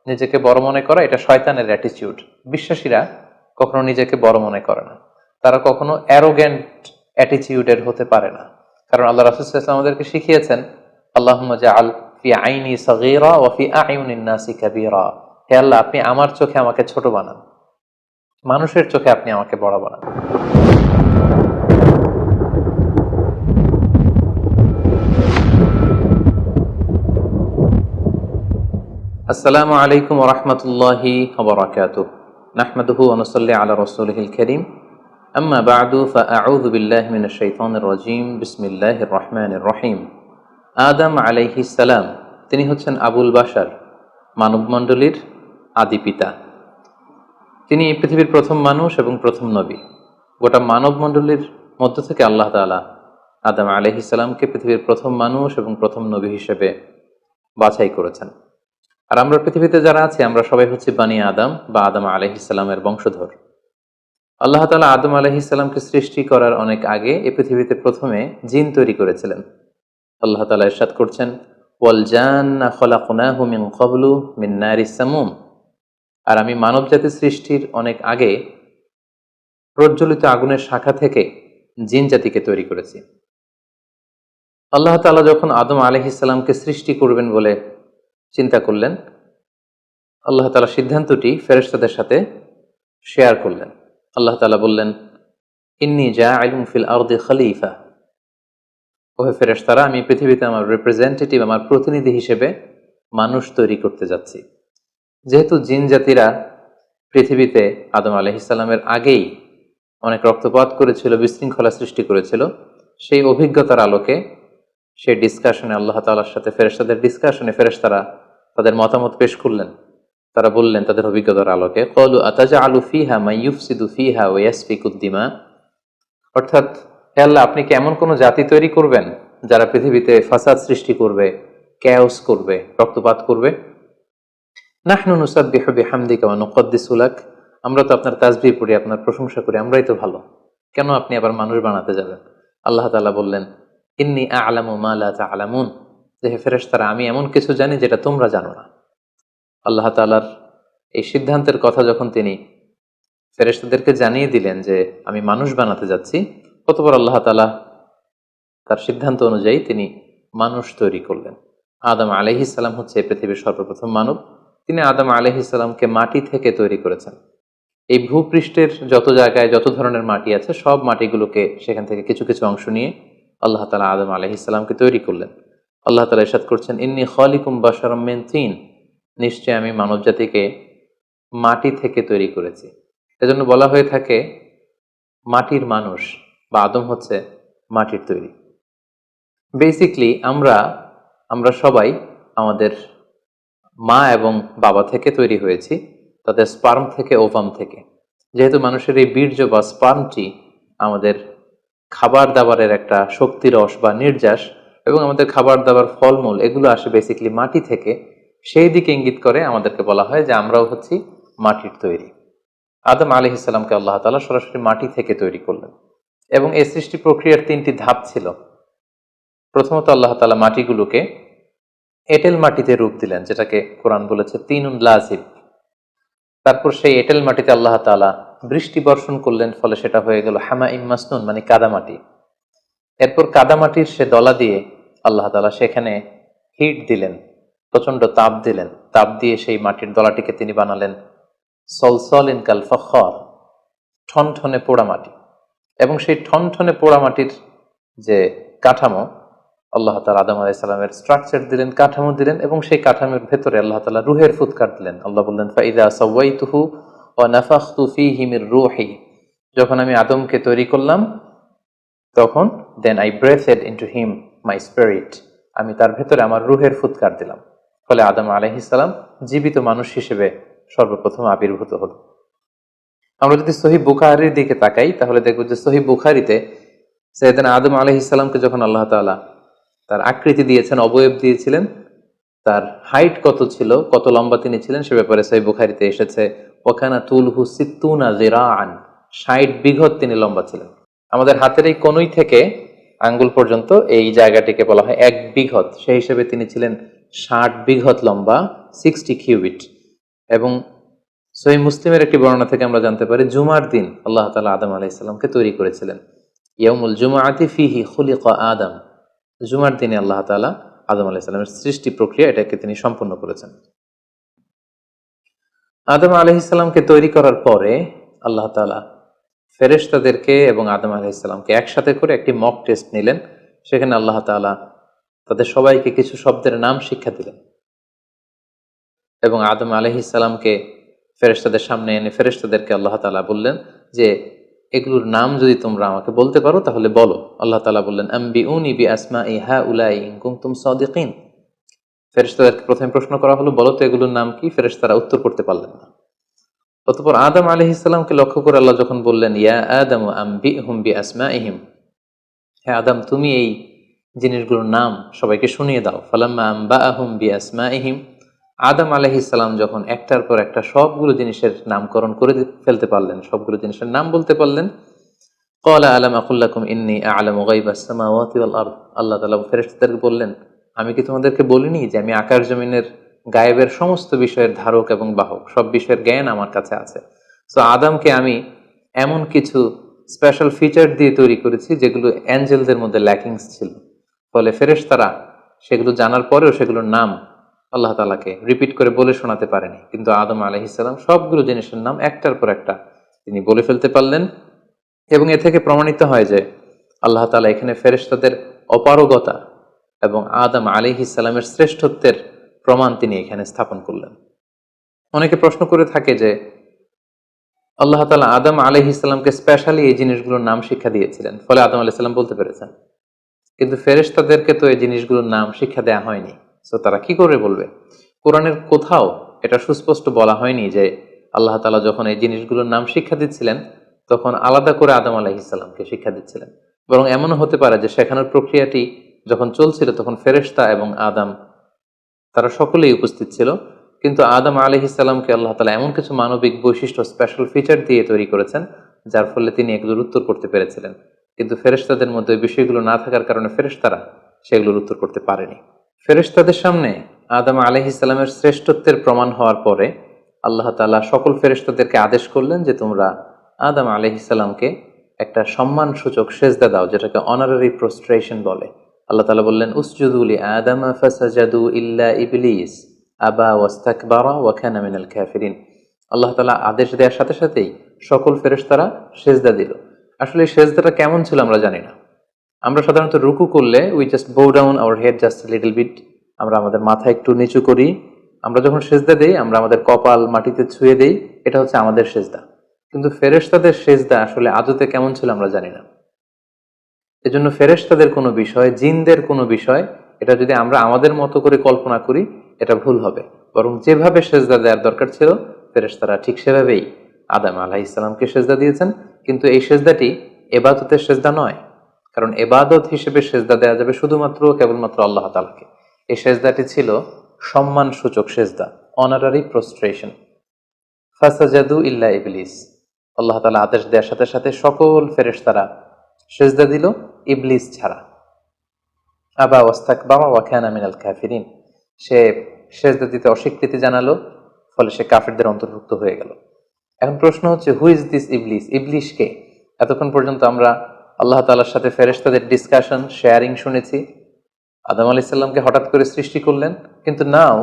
নিজেকে বড় মনে করা এটা শয়তানের অ্যাটিটিউড। বিশ্বাসীরা কখনো নিজেকে বড় মনে করে না, তারা কখনো অ্যারোগ্যান্ট অ্যাটিটিউডের হতে পারে না। কারণ আল্লাহ রাসূল সাল্লাল্লাহু আলাইহি ওয়াসাল্লাম আমাদেরকে শিখিয়েছেন, আল্লাহুম্মা জাআল ফি আইনি সাগীরা ওয়া ফি আ'ইউনিন নাসি কাবীরা। হে আল্লাহ, আপনি আমার চোখে আমাকে ছোট বানান, মানুষের চোখে আপনি আমাকে বড় বানান। আসসালামু আলাইকুম ওয়া রাহমাতুল্লাহি ওয়া বারাকাতুহু। নাহমাদুহু ওয়া নুসাল্লি আলা রাসূলিহিল কারীম। আম্মা বা'দু ফাআউযু বিল্লাহি মিনাশ শাইতানির রাজীম। বিসমিল্লাহির রহমানির রহিম। আদম আলাইহিস সালাম, তিনি হচ্ছেন আবুল বাশার, মানবমণ্ডলীর আদি পিতা। তিনি পৃথিবীর প্রথম মানুষ এবং প্রথম নবী। গোটা মানবমণ্ডলীর মধ্য থেকে আল্লাহ তাআলা আদম আলাইহিস সালামকে পৃথিবীর প্রথম মানুষ এবং প্রথম নবী হিসেবে বাছাই করেছেন। আর আমরা পৃথিবীতে যারা আছি, আমরা সবাই হচ্ছে বানি আদম বা আদম আলাইহিস সালামের বংশধর। আল্লাহ তাআলা আদম আলাইহিস সালামকে সৃষ্টি করার অনেক আগে এই পৃথিবীতে প্রথমে জিন তৈরি করেছিলেন। আল্লাহ তাআলা ইরশাদ করছেন, ওয়াল জান্না খলাকনাহু মিন ক্বাবলু মিন নারিস সামুম। আর আমি মানব জাতি সৃষ্টির অনেক আগে প্রজ্বলিত আগুনের শাখা থেকে জিন জাতিকে তৈরি করেছি। আল্লাহ তাআলা যখন আদম আলাইহিস সালামকে সৃষ্টি করবেন বলে চিন্তা করলেন, আল্লাহ তাআলা সিদ্ধান্তটি ফেরেশতাদের সাথে শেয়ার করলেন। আল্লাহ তাআলা বললেন, ইন্নী জাআইলুন ফিল আরদি খলিফা। ওহে ফেরেশতারা, আমি পৃথিবীতে আমার রিপ্রেজেন্টেটিভ, আমার প্রতিনিধি হিসেবে মানুষ তৈরি করতে যাচ্ছি। যেহেতু জিন জাতিরা পৃথিবীতে আদম আলাইহিস সালামের আগেই অনেক রক্তপাত করেছিল, বিশৃঙ্খলা সৃষ্টি করেছিল, সেই অভিজ্ঞতার আলোকে সেই ডিসকাশনে আল্লাহ তাআলার সাথে ফেরেশতাদের ডিসকাশনে ফেরেশতারা তাদের মতামত পেশ করলেন। তারা বললেন তাদের অভিজ্ঞতার আলোকে, ক্বালু আতাজআলু ফিহা মান ইউফসিদু ফিহা ওয়া ইয়াসফিকুদ দিমা। অর্থাৎ, হে আল্লাহ, আপনি কি এমন কোন জাতি তৈরি করবেন যারা পৃথিবীতে ফাসাদ সৃষ্টি করবে, ক্যাওস করবে, রক্তপাত করবে? নাহনু নুসাব্বিহু বিহামদিকা ওয়া নুকদ্দিসু লাক। আমরা তো আপনার তাসবিহ পড়ি, আপনার প্রশংসা করি, আমরাই তো ভালো, কেন আপনি আবার মানুষ বানাতে যাবেন? আল্লাহ তাআলা বললেন, ইন্নী আ'লামু মা লা তা'লামুন। যে হে ফেরেশতারা, আমি এমন কিছু জানি যেটা তোমরা জানো না। আল্লাহ তাআলার এই সিদ্ধান্তের কথা যখন তিনি ফেরেশতাদেরকে জানিয়ে দিলেন যে আমি মানুষ বানাতে যাচ্ছি, অতঃপর আল্লাহ তাআলা তার সিদ্ধান্ত অনুযায়ী তিনি মানুষ তৈরি করলেন। আদম আলাইহিস সালাম হচ্ছে পৃথিবীর সর্বপ্রথম মানব। তিনি আদম আলাইহিস সালামকে মাটি থেকে তৈরি করেছেন। এই ভূপৃষ্ঠের যত জায়গায় যত ধরনের মাটি আছে, সব মাটিগুলোকে সেখান থেকে কিছু কিছু অংশ নিয়ে আল্লাহ তাআলা আদম আলাইহিস সালামকে তৈরি করলেন। আল্লাহ তাআলা ইরশাদ করছেন, ইন্নী খালিকুম বাশারাম মিন তিন। নিশ্চয় আমি মানব জাতিকে মাটি থেকে তৈরি করেছি। এজন্য বলা হয়ে থাকে মাটির মানুষ, বা আদম হচ্ছে মাটির তৈরি। বেসিকলি আমরা সবাই আমাদের মা এবং বাবা থেকে তৈরি হয়েছি, তাদের স্পার্ম থেকে, ওভাম থেকে। যেহেতু মানুষের এই বীর্য বা স্পার্মটি আমাদের খাবার দাবারের একটা শক্তিরস বা নির্যাস, এবং আমাদের খাবার দাবার ফলমূল এগুলো আসে বেসিকলি মাটি থেকে, সেই দিকে ইঙ্গিত করে আমাদেরকে বলা হয় যে আমরাও হচ্ছি মাটির তৈরি। আদম আলাইহিস সালামকে আল্লাহ তাআলা সরাসরি মাটি থেকে তৈরি করলেন, এবং এই সৃষ্টি প্রক্রিয়ার তিনটি ধাপ ছিল। প্রথমত আল্লাহ তাআলা মাটিগুলোকে এঁটেল মাটিতে রূপ দিলেন, যেটাকে কোরআন বলেছে তিনুন লাযিব। তারপর সেই এঁটেল মাটিতে আল্লাহ তাআলা বৃষ্টি বর্ষণ করলেন, ফলে সেটা হয়ে গেল হামাইম মাসনুন, মানে কাদামাটি। এরপর কাদামাটির সে দলা দিয়ে আল্লাহ তাআলা সেখানে হিট দিলেন, প্রচন্ড তাপ দিলেন। তাপ দিয়ে সেই মাটির দলাটিকে তিনি বানালেন সলসলিন কাল ফখর, ঠনঠনে পোড়া মাটি। এবং সেই ঠনঠনে পোড়া মাটির যে কাঠামো, আল্লাহ তাআলা আদম আলাইহিস সালামের স্ট্রাকচার দিলেন, কাঠামো দিলেন, এবং সেই কাঠামোর ভেতরে আল্লাহ তাআলা রুহের ফুৎকার দিলেন। আল্লাহ বললেন, ফাইযা সাওয়াইতুহু ওয়া নাফাখতু ফীহি মির রূহি। যখন আমি আদমকে তৈরি করলাম, তখন then I breathed into him my spirit. আমি তার ভেতরে আমার রুহের ফুৎকার দিলাম। ফলে আদম আলাইহিস সালাম জীবিত মানুষ হিসেবে সর্বপ্রথম আবির্ভূত হল। আমরা যদি সহিহ বুখারীর দিকে তাকাই, তাহলে দেখব যে সহিহ বুখারীতে সাইয়েদনা আদম আলাইহিস সালামকে যখন আল্লাহ তাআলা তার আকৃতি দিয়েছেন, অবয়ব দিয়েছিলেন, তার হাইট কত ছিল, কত লম্বা তিনি ছিলেন, সে ব্যাপারে সহিহ বুখারীতে এসেছে, ওয়াকানা তুলহু সিত্তুনা যিরাআন। 60 বিঘত তিনি লম্বা ছিলেন। আমাদের হাতের এই কনুই থেকে আঙ্গুল পর্যন্ত এই জায়গাটিকে বলা হয় 1 বিঘত। সেই হিসেবে তিনি ছিলেন 60 বিঘত লম্বা, 60 কিউবিট। এবং সহিহ মুসলিমের একটি বর্ণনা থেকে আমরা জানতে পারি জুমার দিন আল্লাহ তাআলা আদম আলাইহিস সালামকে তৈরি করেছিলেন। ইয়াউমুল জুমআতি ফিহি খুলিকা আদম, জুমার দিনে আল্লাহ তাআলা আদম আলাইহিস সালামের সৃষ্টি প্রক্রিয়া এটাকে তিনি সম্পন্ন করেছেন। আদম আলাইহিস সালামকে তৈরি করার পরে আল্লাহ তাআলা ফেরেশতাদেরকে এবং আদম আলাইহিস সালামকে একসাথে করে একটি মক টেস্ট নিলেন। সেখানে আল্লাহ তাআলা তাদের সবাইকে কিছু শব্দের নাম শিক্ষা দিলেন এবং আদম আলাইহিস সালামকে ফেরেশতাদের সামনে এনে ফেরেশতাদেরকে আল্লাহ তাআলা বললেন যে এগুলোর নাম যদি তোমরা আমাকে বলতে পারো তাহলে বলো। আল্লাহ তাআলা বললেন আম্বিউনি বিআসমাই হাউলাই ইন কুনতুম সাদিকিন। ফেরেশতাদেরকে প্রথমে প্রশ্ন করা হলো, বলো তো এগুলোর নাম কি? ফেরেশতারা উত্তর করতে পারলেন না। অতঃপর আদম আলাইহিস সালামকে লক্ষ্য করে আল্লাহ যখন বললেন ইয়া আদম আম্বিহুম বিআসমাইহিম, হ্যাঁ আদম তুমি এই জিনিসগুলোর নাম সবাইকে শুনিয়ে দাও। ফালাম্মা আম্বাআহুম বিআসমাইহিম, আদম আলাইহিস সালাম যখন একটার পর একটা সবগুলো জিনিসের নামকরণ করে ফেলতে পারলেন, সবগুলো জিনিসের নাম বলতে পারলেন, ক্বালা আলাম আকুল লাকুম ইন্নী আ'লামু গায়বাস সামাওয়াতি ওয়াল আরদ, আল্লাহ তাআলা ফেরেশতাদেরকে বললেন আমি কি তোমাদেরকে বলিনি যে আমি আকাশ জমিনের গায়েবের সমস্ত বিষয়ের ধারক এবং বাহক, সব বিষয়ের জ্ঞান আমার কাছে আছে। সো আদমকে আমি এমন কিছু স্পেশাল ফিচার দিয়ে তৈরি করেছি যেগুলো অ্যাঞ্জেলদের মধ্যে ল্যাকিংস ছিল, ফলে ফেরেশতারা সেগুলো জানার পরেও সেগুলোর নাম আল্লাহ তাআলাকে রিপিট করে বলে শোনাতে পারেনি, কিন্তু আদম আলাইহিস সালাম সবগুলো জিনিসের নাম একটার পর একটা তিনি বলে ফেলতে পারলেন। এবং এ থেকে প্রমাণিত হয় যে আল্লাহ তাআলা এখানে ফেরেশতাদের অপারগতা এবং আদম আলাইহিস সালামের শ্রেষ্ঠত্বের প্রমাণ তিনি এখানে স্থাপন করলেন। অনেকে প্রশ্ন করে থাকে যে আল্লাহ তাআলা আদম আলাইহিস সালামকে স্পেশালি এই জিনিসগুলোর নাম শিক্ষা দিয়েছিলেন, ফলে আদম আলাইহিস সালাম বলতে পেরেছেন, কিন্তু ফেরেশতাদেরকে তো এই জিনিসগুলোর নাম শিক্ষা দেওয়া হয়নি। সো তারা কি করে বলবে? কোরআনের কোথাও এটা সুস্পষ্ট বলা হয়নি যে আল্লাহ তাআলা যখন এই জিনিসগুলোর নাম শিক্ষা দিচ্ছিলেন তখন আলাদা করে আদম আলাইহিস সালামকে শিক্ষা দিচ্ছিলেন। বরং এমনও হতে পারে যে শেখানোর প্রক্রিয়াটি যখন চলছিল তখন ফেরেশতা এবং আদম তারা সকলেই উপস্থিত ছিল, কিন্তু আদম আলাইহিস সালামকে আল্লাহ তাআলা এমন কিছু মানবিক বৈশিষ্ট্য স্পেশাল ফিচার দিয়ে তৈরি করেছেন যার ফলে তিনি এগুলোর উত্তর করতে পেরেছিলেন, কিন্তু ফেরেশতাদের মধ্যে ওই বিষয়গুলো না থাকার কারণে ফেরেশতারা সেগুলোর উত্তর করতে পারেনি। ফেরেশতাদের সামনে আদম আলাইহিস সালামের শ্রেষ্ঠত্বের প্রমাণ হওয়ার পরে আল্লাহ তাআলা সকল ফেরেশতাদেরকে আদেশ করলেন যে তোমরা আদম আলাইহিস সালামকে একটা সম্মানসূচক সেজদা দাও, যেটাকে অনারারি প্রোস্ট্রেশন বলে। আল্লাহ তাআলা বললেন উসজুদু লি আদম ফাসাজাদু ইল্লা ইবলিস আবা ওয়াস্তাকবারা ওয়া কানা মিনাল কাফিরিন। আল্লাহ তাআলা আদেশ দেওয়ার সাথে সাথেই সকল ফেরেশতারা সেজদা দিল। আসলে এই সেজদাটা কেমন ছিল আমরা জানি না। আমরা সাধারণত রুকু করলে we just bow down our head just little bit, আমরা আমাদের মাথা একটু নিচু করি। আমরা যখন সেজদা দেই আমরা আমাদের কপাল মাটিতে ছুঁয়ে দেই, এটা হচ্ছে আমাদের সেজদা। কিন্তু ফেরেশতাদের সেজদা আসলে আদতে কেমন ছিল আমরা জানি না। এজন্য ফেরেশতাদের কোনো বিষয়, জিনদের কোনো বিষয়, এটা যদি আমরা আমাদের মতো করে কল্পনা করি এটা ভুল হবে। বরং যেভাবে সেজদা দেওয়ার দরকার ছিল ফেরেশতারা ঠিক সেভাবেই আদম আলাইহিস সালামকে সেজদা দিয়েছেন। কিন্তু এই সেজদাটি ইবাদতের সেজদা নয়, কারণ ইবাদত হিসেবে সেজদা দেওয়া যাবে শুধুমাত্র কেবলমাত্র আল্লাহ তাআলাকে। এই সেজদাটি ছিল সম্মান সূচক সেজদা, অনারারি প্রোস্ট্রেশন। ফাসাজাদু ইল্লা ইবলিস, আল্লাহ তাআলা আদেশ দেওয়ার সাথে সাথে সকল ফেরেশতারা সেজদা দিল ইবলিস ছাড়া। আবা ওয়াস্তাকবারা ওয়া কানা মিনাল কাফিরিন, সে সেজদা দিতে অস্বীকৃতি জানালো, ফলে সে কাফিরদের অন্তর্ভুক্ত হয়ে গেল। এখন প্রশ্ন হচ্ছে হু ইজ দিস ইবলিস? ইবলিস কে? এতক্ষণ পর্যন্ত আমরা আল্লাহ তাআলার সাথে ফেরেশতাদের ডিসকাশন, শেয়ারিং শুনেছি। আদম আলাইহিস সালামকে হঠাৎ করে সৃষ্টি করলেন, কিন্তু নাও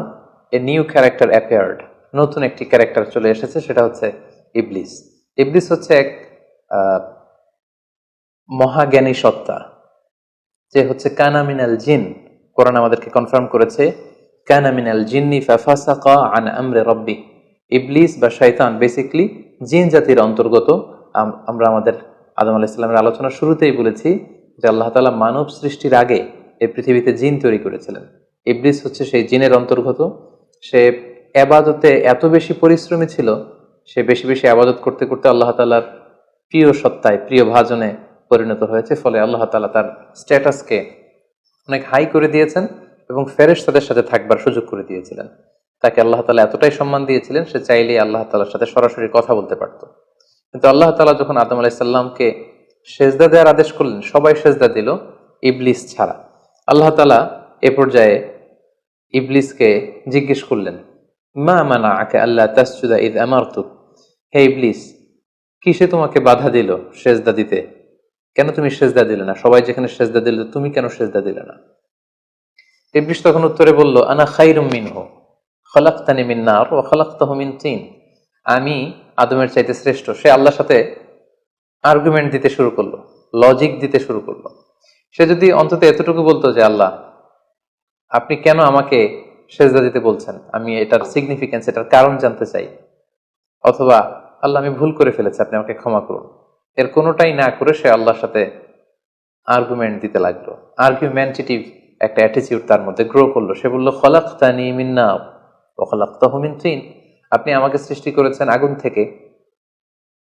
এ নিউ ক্যারেক্টার অ্যাপিয়ার্ড, নতুন একটি ক্যারেক্টার চলে এসেছে, সেটা হচ্ছে ইবলিস। ইবলিস হচ্ছে এক মহাজ্ঞানী সত্তা, যে হচ্ছে কানা মিনাল জিন। কোরআন আমাদেরকে কনফার্ম করেছে কানা মিনাল জিন্নি ফাফাসাকা আন আমরি রাব্বি। ইবলিস বা শয়তান বেসিক্যালি জিন জাতির অন্তর্গত। আমরা আমাদের আদম আলাইহিস সালামের আলোচনার শুরুতেই বলেছি যে আল্লাহ তাআলা মানব সৃষ্টির আগে এই পৃথিবীতে জিন তৈরি করেছিলেন। ইবলিস হচ্ছে সেই জিনের অন্তর্গত। সে ইবাদতে এত বেশি পরিশ্রমী ছিল, সে বেশি বেশি ইবাদত করতে করতে আল্লাহ তাআলার প্রিয় সত্তায়, প্রিয় ভাজনে পরিণত হয়েছে। ফলে আল্লাহ তাআলা তার স্ট্যাটাসকে অনেক হাই করে দিয়েছেন এবং ফেরেশতাদের সাথে থাকবার সুযোগ করে দিয়েছিলেন। তাকে আল্লাহ তাআলা এতটাই সম্মান দিয়েছিলেন, সে চাইলেই আল্লাহ তাআলার সাথে সরাসরি কথা বলতে পারত। কিন্তু আল্লাহ তাআলা যখন আদম আলাইহিস সালামকে সেজদা দেওয়ার আদেশ করলেন, সবাই সেজদা দিল ইবলিস ছাড়া। আল্লাহ তাআলা এ পর্যায়ে ইবলিসকে জিজ্ঞেস করলেন মা মানাআকা আল্লা তাসজুদা ইয আমারতুক, হে ইবলিস, কিসে তোমাকে বাধা দিল সেজদা দিতে? কেন তুমি সেজদা দিলে না? সবাই যেখানে সেজদা দিল, তুমি কেন সেজদা দিলে না? ইবলিস তখন উত্তরে বলল, আনা খায়রুম মিনহু খলাকতানি মিন নার ওয়া খলাকতাহু মিন তিন। আমি আদমের চাইতে শ্রেষ্ঠ। সে আল্লাহর সাথে আর্গুমেন্ট দিতে শুরু করলো, লজিক দিতে শুরু করলো। সে যদি অন্তত এতটুকু বলতো যে আল্লাহ, আপনি কেন আমাকে সেজদা দিতে বলছেন, আমি এটার সিগনিফিকেন্স, এটার কারণ জানতে চাই, অথবা আল্লাহ আমি ভুল করে ফেলেছি, আপনি আমাকে ক্ষমা করুন, এর কোনোটাই না করে সে আল্লাহর সাথে আর্গুমেন্ট দিতে লাগলো। আর্গুমেন্টেটিভ একটা অ্যাটিটিউড তার মধ্যে গ্রো করলো। সে বলল, খলাকতানি মিন নার ওয়া খলাকতাহু মিন তিন, আপনি আমাকে সৃষ্টি করেছেন আগুন থেকে,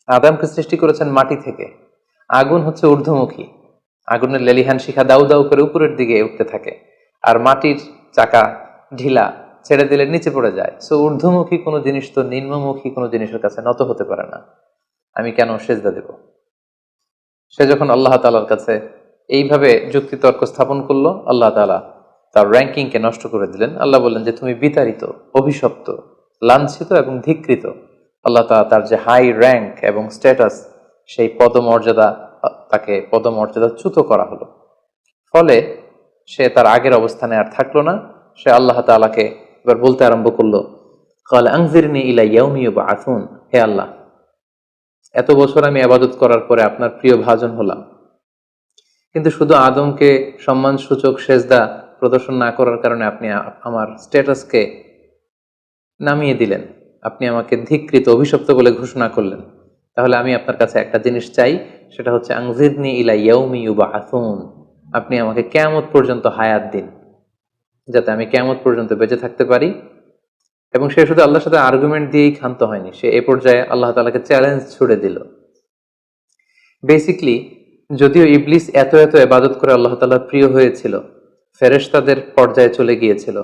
আদমকে সৃষ্টি করেছেন মাটি থেকে। আগুন হচ্ছে ঊর্ধ্বমুখী, আগুনের লেলিহান শিখা দাউ দাউ করে উপরের দিকে উঠতে থাকে, আর মাটির চাকা ঢিলা, ছেড়ে দিলে নিচে পড়ে যায়। সো ঊর্ধ্বমুখী কোনো জিনিস তো নিম্নমুখী কোনো জিনিসের কাছে নত হতে পারে না, আমি কেন সেজদা দেব? সে যখন আল্লাহ তাআলার কাছে এইভাবে যুক্তিতর্ক স্থাপন করলো, আল্লাহ তাআলা তার র্যাঙ্কিংকে নষ্ট করে দিলেন। আল্লাহ বললেন যে তুমি বিতাড়িত, অভিশপ্ত, লাঞ্ছিত এবং ধিক্কৃত। আল্লাহ তাআলা তার যে হাই র্যাঙ্ক এবং স্ট্যাটাস, সেই পদমর্যাদা, তাকে পদমর্যাদাচ্যুত করা হলো। ফলে সে তার আগের অবস্থানে আর থাকলো না। সে আল্লাহ তাআলাকে এবার বলতে আরম্ভ করলো, ক্বাল আনজিরনি ইলা ইয়াউমি ইউবআসুন, হে আল্লাহ, এত বছর আমি ইবাদত করার পরে আপনার প্রিয় ভাজন হলাম, কিন্তু শুধু আদমকে সম্মানসূচক সেজদা প্রদর্শন না করার কারণে আপনি আমার স্ট্যাটাসকে নামিয়ে দিলেন, আপনি আমাকে ধিক্কৃত, অভিশপ্ত বলে ঘোষণা করলেন। তাহলে আমি আপনার কাছে একটা জিনিস চাই, সেটা হচ্ছে আনজিরনি ইলা ইয়াউমি ইউবআসুন, আপনি আমাকে কিয়ামত পর্যন্ত হায়াত দিন, যাতে আমি কিয়ামত পর্যন্ত বেঁচে থাকতে পারি। এবং সে শুধু আল্লাহর সাথে আর্গুমেন্ট দিয়েই ক্ষান্ত হয়নি, সে এ পর্যায়ে আল্লাহ তাআলাকে চ্যালেঞ্জ ছুড়ে দিল। বেসিকলি, যদিও ইবলিস এত এত ইবাদত করে আল্লাহ তাআলার প্রিয় হয়েছিল, ফেরেশতাদের পর্যায়ে চলে গিয়েছিল,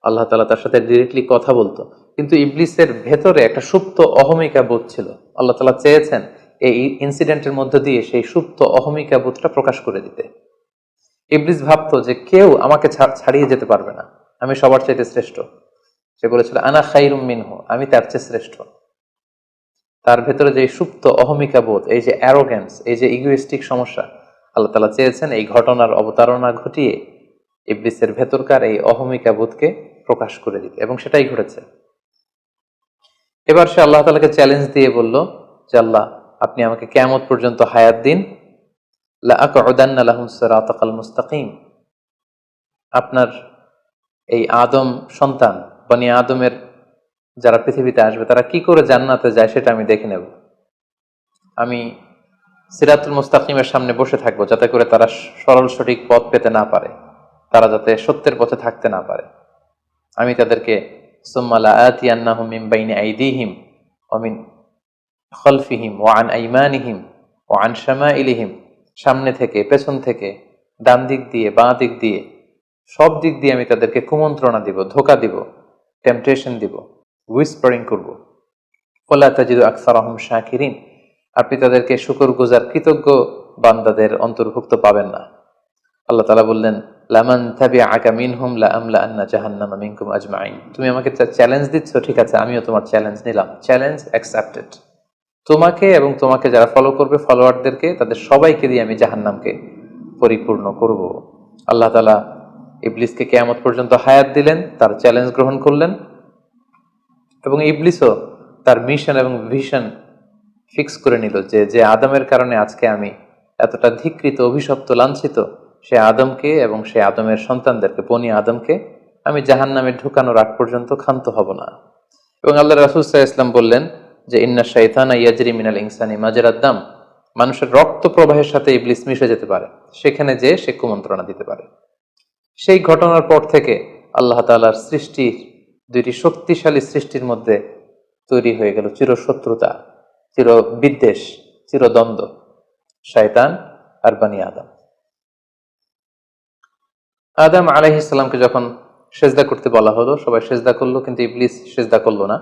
আল্লাহ তাআলা তার সাথে ডিরেক্টলি কথা বলতো, কিন্তু ইবলিসের ভেতরে একটা সুপ্ত অহমিকা বোধ ছিল। আল্লাহ তাআলা চেয়েছেন এই ইনসিডেন্টের মধ্য দিয়ে সেই সুপ্ত অহমিকা বোধটা প্রকাশ করে দিতে। ইবলিস ভাবতো যে কেউ আমাকে ছাড়িয়ে যেতে পারবে না, আমি সবার চাইতে শ্রেষ্ঠ। সে বলেছিল, আনা খায়রুম মিনহু, আমি তার চেয়ে শ্রেষ্ঠ। তার ভেতরে যে সুপ্ত অহমিকা বোধ, এই যে অ্যারোগ্যান্স, এই যে ইগোইস্টিক সমস্যা, আল্লাহ তাআলা চেয়েছেন এই ঘটনার অবতারণা ঘটিয়ে ইবলিসের ভেতরকার এই অহমিকা বোধকে প্রকাশ করে দিতে, এবং সেটাই ঘটেছে। এবার সে আল্লাহ তাআলাকে চ্যালেঞ্জ দিয়ে বলল যে আল্লাহ, আপনি আমাকে কিয়ামত পর্যন্ত হায়াত দিন, লা আকউদান্না লাহুম সিরাতাকাল মুস্তাকিম, আপনার এই আদম সন্তান, বনি আদমের যারা পৃথিবীতে আসবে, তারা কি করে জান্নাতে যায় সেটা আমি দেখে নেব। আমি সিরাতুল মুস্তাকিমের সামনে বসে থাকবো, যাতে করে তারা সরল সঠিক পথ পেতে না পারে, তারা যাতে সত্যের পথে থাকতে না পারে। আমি তাদেরকে সুম্মা লাআতিয়ান্নাহুম মিন বাইনি আইদিহিম ওয়া মিন খালফিহিম ওয়া আন আইমানিহিম ওয়া আন শামাইলিহিম, সামনে থেকে, পেছন থেকে, ডান দিক দিয়ে, বাঁ দিক দিয়ে, সব দিক দিয়ে আমি তাদেরকে কুমন্ত্রণা দিব, ধোঁকা দিব, টেম্পটেশন দিব, হুইসপারিং করব। ওয়ালা তাজিদু আকসারাহুম শাকিরিন, আপনি তাদেরকে শুকরগুজার, কৃতজ্ঞ বান্দাদের অন্তর্ভুক্ত পাবেন না। আল্লাহ তাআলা বললেন, লামান তাবিআকা মিনহুম লাআমলাআন্না জাহান্নামা মিনকুম আজমাইন, তুমি আমাকে চ্যালেঞ্জ দিচ্ছ, ঠিক আছে, আমিও তোমার চ্যালেঞ্জ নিলাম, চ্যালেঞ্জ অ্যাকসেপ্টেড। তোমাকে এবং তোমাকে যারা ফলো করবে, ফলোয়ারদেরকে, তাদের সবাইকে দিয়ে আমি জাহান্নামকে পরিপূর্ণ করব। আল্লাহ তাআলা ইবলিসকে কিয়ামত পর্যন্ত হায়াত দিলেন, তার চ্যালেঞ্জ গ্রহণ করলেন, এবং ইবলিসও তার মিশন এবং ভিশন ফিক্স করে নিল যে যে আদমের কারণে আজকে আমি এতটা ধিক্কৃত, অভিশপ্ত, লাঞ্ছিত, সে আদমকে এবং সে আদমের সন্তানদেরকে, বনি আদমকে আমি জাহান্নামে ঢুকানোর আগ পর্যন্ত ক্ষান্ত হব না। এবং আল্লাহ রাসূল সাল্লাল্লাহু আলাইহি ওয়াসাল্লাম বললেন যে ইন্না শাইতানা ইয়াজরি মিনাল ইনসানি মাজরাদ দাম, মানুষের রক্ত প্রবাহের সাথে ইবলিস মিশে যেতে পারে, সেখানে যে সে কুমন্ত্রণা দিতে পারে। সেই ঘটনার পর থেকে আল্লাহ তাআলার সৃষ্টির, দুইটি শক্তিশালী সৃষ্টির মধ্যে তৈরি হয়ে গেল চিরশত্রুতা, চির বিদ্বেষ, চিরদ্বন্দ্ব, শয়তান আর বনি আদম। আদম আলাইহিস সালামকে যখন সেজদা করতে বলা হলো, সবাই সেজদা করলো, কিন্তু ইবলিস সেজদা করলো না।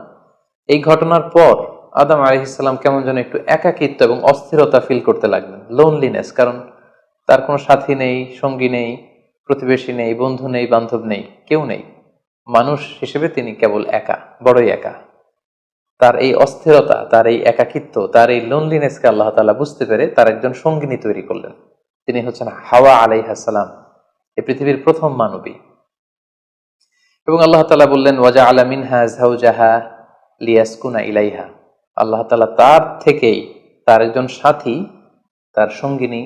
এই ঘটনার পর আদম আলাইহিস সালাম কেমন যেন একটু একাকিত্ব এবং অস্থিরতা ফিল করতে লাগলেন, লোনলিনেস, কারণ তার কোনো সাথী নেই, সঙ্গী নেই, প্রতিবেশী নেই, বন্ধু নেই, বান্ধব নেই, কেউ নেই। মানুষ হিসেবে তিনি কেবল একা, বড়ই একা। তার এই অস্থিরতা, তার এই একাকিত্ব, তার এই লোনলিনেসকে আল্লাহ তাআলা বুঝতে পেরে তার একজন সঙ্গিনী তৈরি করলেন। তিনি হচ্ছেন হাওয়া আলাইহিস সালাম, এই পৃথিবীর প্রথম মানবী। এবং আল্লাহ তাআলা বললেন ওয়াজআলা মিনহা যাওজাহা লিয়াসকুনা ইলাইহা। আল্লাহ তাআলা তার থেকেই তার একজন সাথী, তার সঙ্গিনী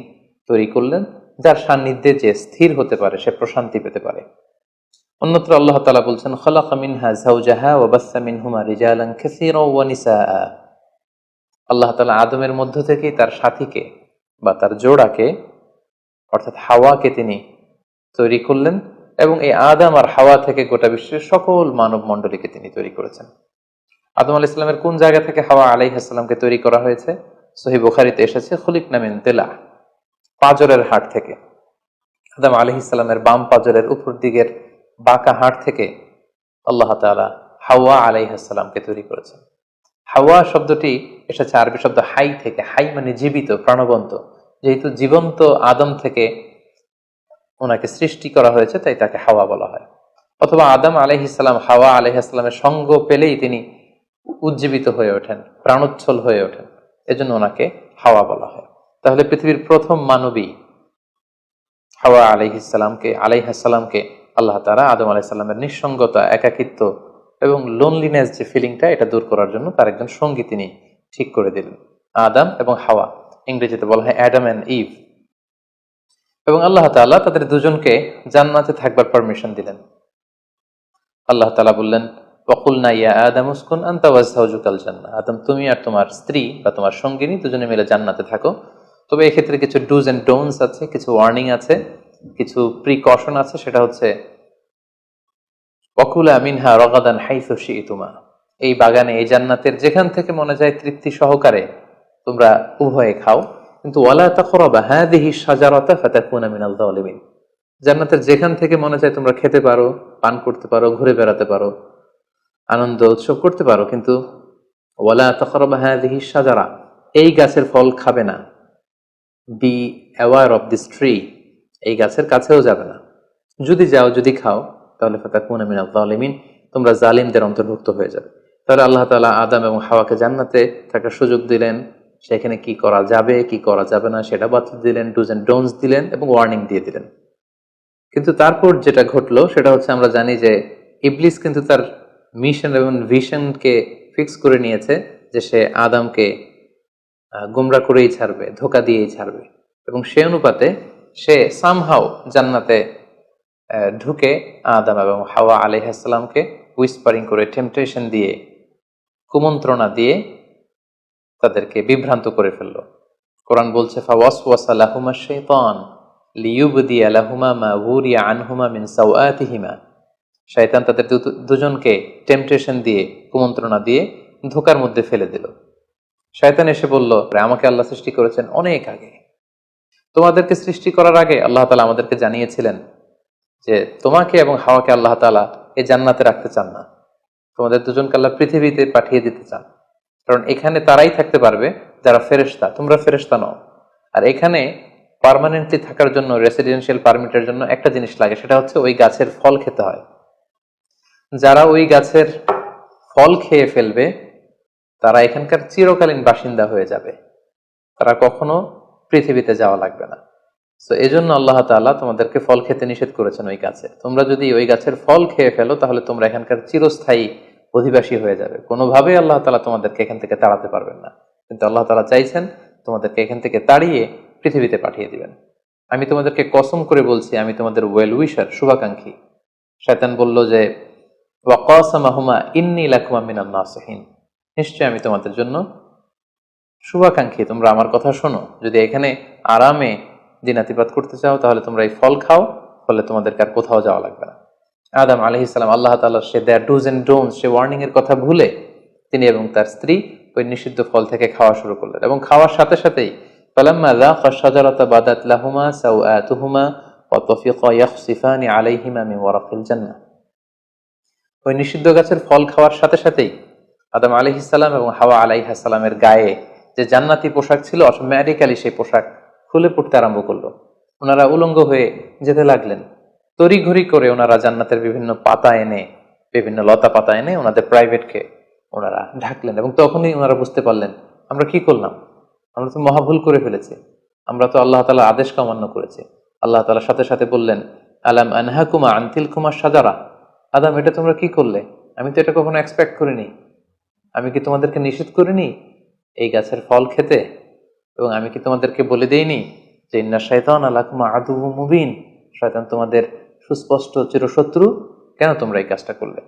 তৈরি করলেন, যার সান্নিধ্যে যে স্থির হতে পারে, সে প্রশান্তি পেতে পারে। অন্যত্র আল্লাহ তাআলা বলছেন খালাকা মিনহা যাওজাহা ওয়া বাসসা মিনহুমা রিজালান কাসীরা ওয়া নিসাআ। আল্লাহ তাআলা আদমের মধ্য থেকেই তার সাথীকে বা তার জোড়াকে অর্থাৎ হাওয়াকে তিনি তৈরি করলেন, এবং এই আদম আর হাওয়া থেকে গোটা বিশ্বের সকল মানব মণ্ডলীকে তিনি তৈরি করেছেন। আদম আলাইহিস সালামের কোন জায়গা থেকে হাওয়া আলাইহিস সালামকে তৈরি করা হয়েছে? সহিহ বুখারীতে এসেছে খুলিকনা মিন তিলা, পাঁজরের হাড় থেকে। আদম আলাইহিস সালামের বাম পাঁজরের উপর দিকের বাঁকা হাড় থেকে আল্লাহ তাআলা হাওয়া আলাইহিস সালামকে তৈরি করেছেন। হাওয়া শব্দটি এসেছে আরবি শব্দ হাই থেকে। হাই মানে জীবিত, প্রাণবন্ত। যেহেতু জীবন্ত আদম থেকে ওনাকে সৃষ্টি করা হয়েছে, তাই তাকে হাওয়া বলা হয়। অথবা আদম আলাইহিস সালাম হাওয়া আলাইহিস সালামের সঙ্গ পেলেই তিনি উজ্জীবিত হয়ে ওঠেন, প্রাণোচ্ছল হয়ে ওঠেন, এজন্য ওনাকে হাওয়া বলা হয়। তাহলে পৃথিবীর প্রথম মানবী হাওয়া আলাইহিস সালামকে আল্লাহ তাআলা আদম আলাইহিস সালামের নিঃসঙ্গতা, একাকিত্ব এবং লোনলিনেস যে ফিলিংটা, এটা দূর করার জন্য তার একজন সঙ্গী তিনি ঠিক করে দিলেন, আদম এবং হাওয়া। ইংরেজিতে বলা হয় অ্যাডাম অ্যান্ড ইভ। এবং আল্লাহ তাআলা তাদের দুজনকে জান্নাতে থাকবার পারমিশন দিলেন। আল্লাহ তাআলা বললেন ওয়াকুলনা ইয়া আদম উসকুন আনতা ওয়া যাওজুকাল জান্নাহ। আদম, তুমি আর তোমার স্ত্রী বা তোমার সঙ্গিনী দুজনে মিলে জান্নাতে থাকো। তবে এক্ষেত্রে কিছু ডুজ এন্ড ডোন্টস আছে, কিছু ওয়ার্নিং আছে, কিছু প্রিকশন আছে। সেটা হচ্ছে ওয়াকুলা মিনহা রাগাদান হাইসু শি'তুমা। এই বাগানে, এই জান্নাতের যেখান থেকে মনে যায় তৃপ্তি সহকারে তোমরা উভয়ে খাও, কিন্তু ওয়ালা তাকরাবা হাযিহি শাজারাতা ফাতাকুনা মিনাল যালিমিন। জান্নাতের যেখান থেকে মনে চায় তোমরা খেতে পারো, পান করতে পারো, ঘুরে বেড়াতে পারো, আনন্দ উৎসব করতে পারো, কিন্তু ওয়ালা তাকরাবা হাযিহি শাজারা, এই গাছের ফল খাবে না। Be aware of this tree, এই গাছের কাছেও যাবে না। যদি যাও, যদি খাও, তাহলে ফাতাকুনা মিনাল যালিমিন, তোমরা জালিমদের অন্তর্ভুক্ত হয়ে যাবে। তাহলে আল্লাহ তাআলা আদম এবং হাওয়াকে জান্নাতে থাকার সুযোগ দিলেন, সেখানে কি করা যাবে কি করা যাবে না সেটা বাতলে দিলেন, ডুজ এন্ড ডোন্টস দিলেন এবং ওয়ার্নিং দিয়ে দিলেন। কিন্তু তারপর যেটা ঘটলো সেটা হচ্ছে, আমরা জানি যে ইবলিস কিন্তু তার মিশন এবং ভিশনকে ফিক্স করে নিয়েছে যে সে আদমকে গোমরা করেই ছাড়বে, ধোকা দিয়েই ছাড়বে। এবং সে অনুপাতে সে সামহাও জান্নাতে ঢুকে আদম এবং হাওয়া আলাইহিস সালামকে হুইসপারিং করে, টেম্পটেশন দিয়ে, কুমন্ত্রণা দিয়ে তাদেরকে বিভ্রান্ত করে ফেলল। কোরআন বলছে ফাওয়াসওয়াসা লাহুমা শাইতান লিইউবদিয়া লাহুমা মা উরিয়া আনহুমা মিন সাওআতিহিমা। শয়তান তাদের দুজনকে টেম্পটেশন দিয়ে, কুমন্ত্রণা দিয়ে ধোকার মধ্যে ফেলে দিল। শয়তান এসে বলল, আমাকে আল্লাহ সৃষ্টি করেছেন অনেক আগে, তোমাদেরকে সৃষ্টি করার আগে আল্লাহ তাআলা আমাদেরকে জানিয়েছিলেন যে তোমাকে এবং হাওয়াকে আল্লাহ তাআলা এই জান্নাতে রাখতে চান না, তোমাদের দুজনকে আল্লাহ পৃথিবীতে পাঠিয়ে দিতে চান। কারণ এখানে তারাই থাকতে পারবে যারা ফেরেশতা, তোমরা ফেরেশতা নও। আর এখানে পার্মানেন্টলি থাকার জন্য, রেসিডেন্সিয়াল পারমিটের জন্য একটা জিনিস লাগে, সেটা হচ্ছে ওই গাছের ফল খেতে হয়। যারা ওই গাছের ফল খেয়ে ফেলবে তারা এখানকার চিরকালীন বাসিন্দা হয়ে যাবে, তারা কখনো পৃথিবীতে যাওয়া লাগবে না। তো এই জন্য আল্লাহ তাআলা তোমাদেরকে ফল খেতে নিষেধ করেছেন ওই গাছে। তোমরা যদি ওই গাছের ফল খেয়ে ফেলো তাহলে তোমরা এখানকার চিরস্থায়ী অধিবাসী হয়ে যাবে। কোনোভাবেই আল্লাহ তাআলা তোমাদেরকে এখান থেকে তাড়াতে পারবেন না। কিন্তু আল্লাহ তাআলা চাইছেন তোমাদেরকে এখান থেকে তাড়িয়ে পৃথিবীতে পাঠিয়ে দিবেন। আমি তোমাদেরকে কসম করে বলছি, আমি তোমাদের ওয়েল উইশার, শুভাকাঙ্ক্ষী। শয়তান বলল যে ওয়াকাসামাহুমা ইন্নী লাকুমা মিনান নাসিহিন, নিশ্চয় আমি তোমাদের জন্য শুভাকাঙ্ক্ষী, তোমরা আমার কথা শোনো। যদি এখানে আরামে দিনাতিপাত করতে চাও তাহলে তোমরা এই ফল খাও, ফলে তোমাদেরকে আর কোথাও যাওয়া লাগবে না। আদম আলাইহিস সালাম আল্লাহ তাআলার সে দেয়ার ডুজ এন্ড ডোন্টস, সে ওয়ার্নিং এর কথা ভুলে তিনি এবং তার স্ত্রী ওই নিষিদ্ধ ফল থেকে খাওয়া শুরু করলেন। এবং খাওয়ার সাথে সাথেই ফালাম্মা যাকা শাজারাতা বাদাত লাহুমা সাওআতুহুমা ওয়া তাফিকা ইয়াখসিফানি আলাইহিমা মিন ওয়ারাকিল জান্নাহ। ওই নিষিদ্ধ গাছের ফল খাওয়ার সাথে সাথেই আদম আলাইহিস সালাম এবং হাওয়া আলাইহিস সালামের গায়ে যে জান্নাতি পোশাক ছিল, অটোমেটিক্যালি সেই পোশাক খুলে পড়তে আরম্ভ করলো। ওনারা উলঙ্গ হয়ে যেতে লাগলেন। তড়িঘড়ি করে ওনারা জান্নাতের বিভিন্ন পাতা এনে বিভিন্ন লতা পাতা এনে ওনাদের প্রাইভেটকে ওনারা ঢাকলেন, এবং তখনই ওনারা বুঝতে পারলেন আমরা কি করলাম, আমরা তো মহাভুল করে ফেলেছি, আমরা তো আল্লাহ তাআলার আদেশকে অমান্য করেছি। আল্লাহ তাআলা সাথে সাথে বললেন, আলাম আনহাকুমা আন তিলকুমা শাজারা, আদম এটা তোমরা কি করলে, আমি তো এটা কখনো এক্সপেক্ট করিনি, আমি কি তোমাদেরকে নিষেধ করিনি এই গাছের ফল খেতে, এবং আমি কি তোমাদেরকে বলে দেইনি যে ইন্না শাইতানা লাকুম আদুউম মুবিন, শয়তান তোমাদের সুস্পষ্ট চিরশত্রু, কেন তোমরা এই কাজটা করলে?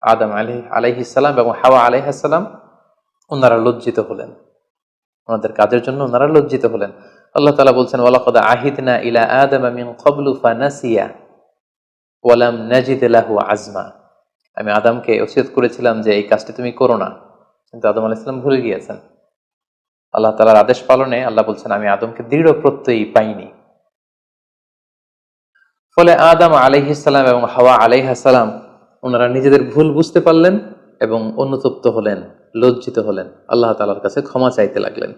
আদম আলাইহিস সালাম এবং হাওয়া আলাইহিস সালাম ওনারা লজ্জিত হলেন, ওনাদের কাজের জন্য ওনারা লজ্জিত হলেন। আল্লাহ তাআলা বলছেন, ওয়ালাকাদ আহিদনা ইলা আদামা মিন ক্বাবলু ফানাসিয়া ওয়া লাম নাজিদ লাহু আজমা, আমি আদমকে ওসিয়ত করেছিলাম যে এই কাজটি তুমি করো না, কিন্তু আদম আলাইহিস সালাম ভুলে গিয়েছেন। আল্লাহ তাআলার আদেশ পালনে আল্লাহ বলছেন আমি আদমকে দৃঢ় প্রত্যয়ী পাইনি। ফলে আদম আলাইহিস সালাম এবং হাওয়া আলাইহিস সালাম ওনারা নিজেদের ভুল বুঝতে পারলেন এবং অনুতপ্ত হলেন, লজ্জিত হলেন, আল্লাহ তাআলার কাছে ক্ষমা চাইতে লাগলেন।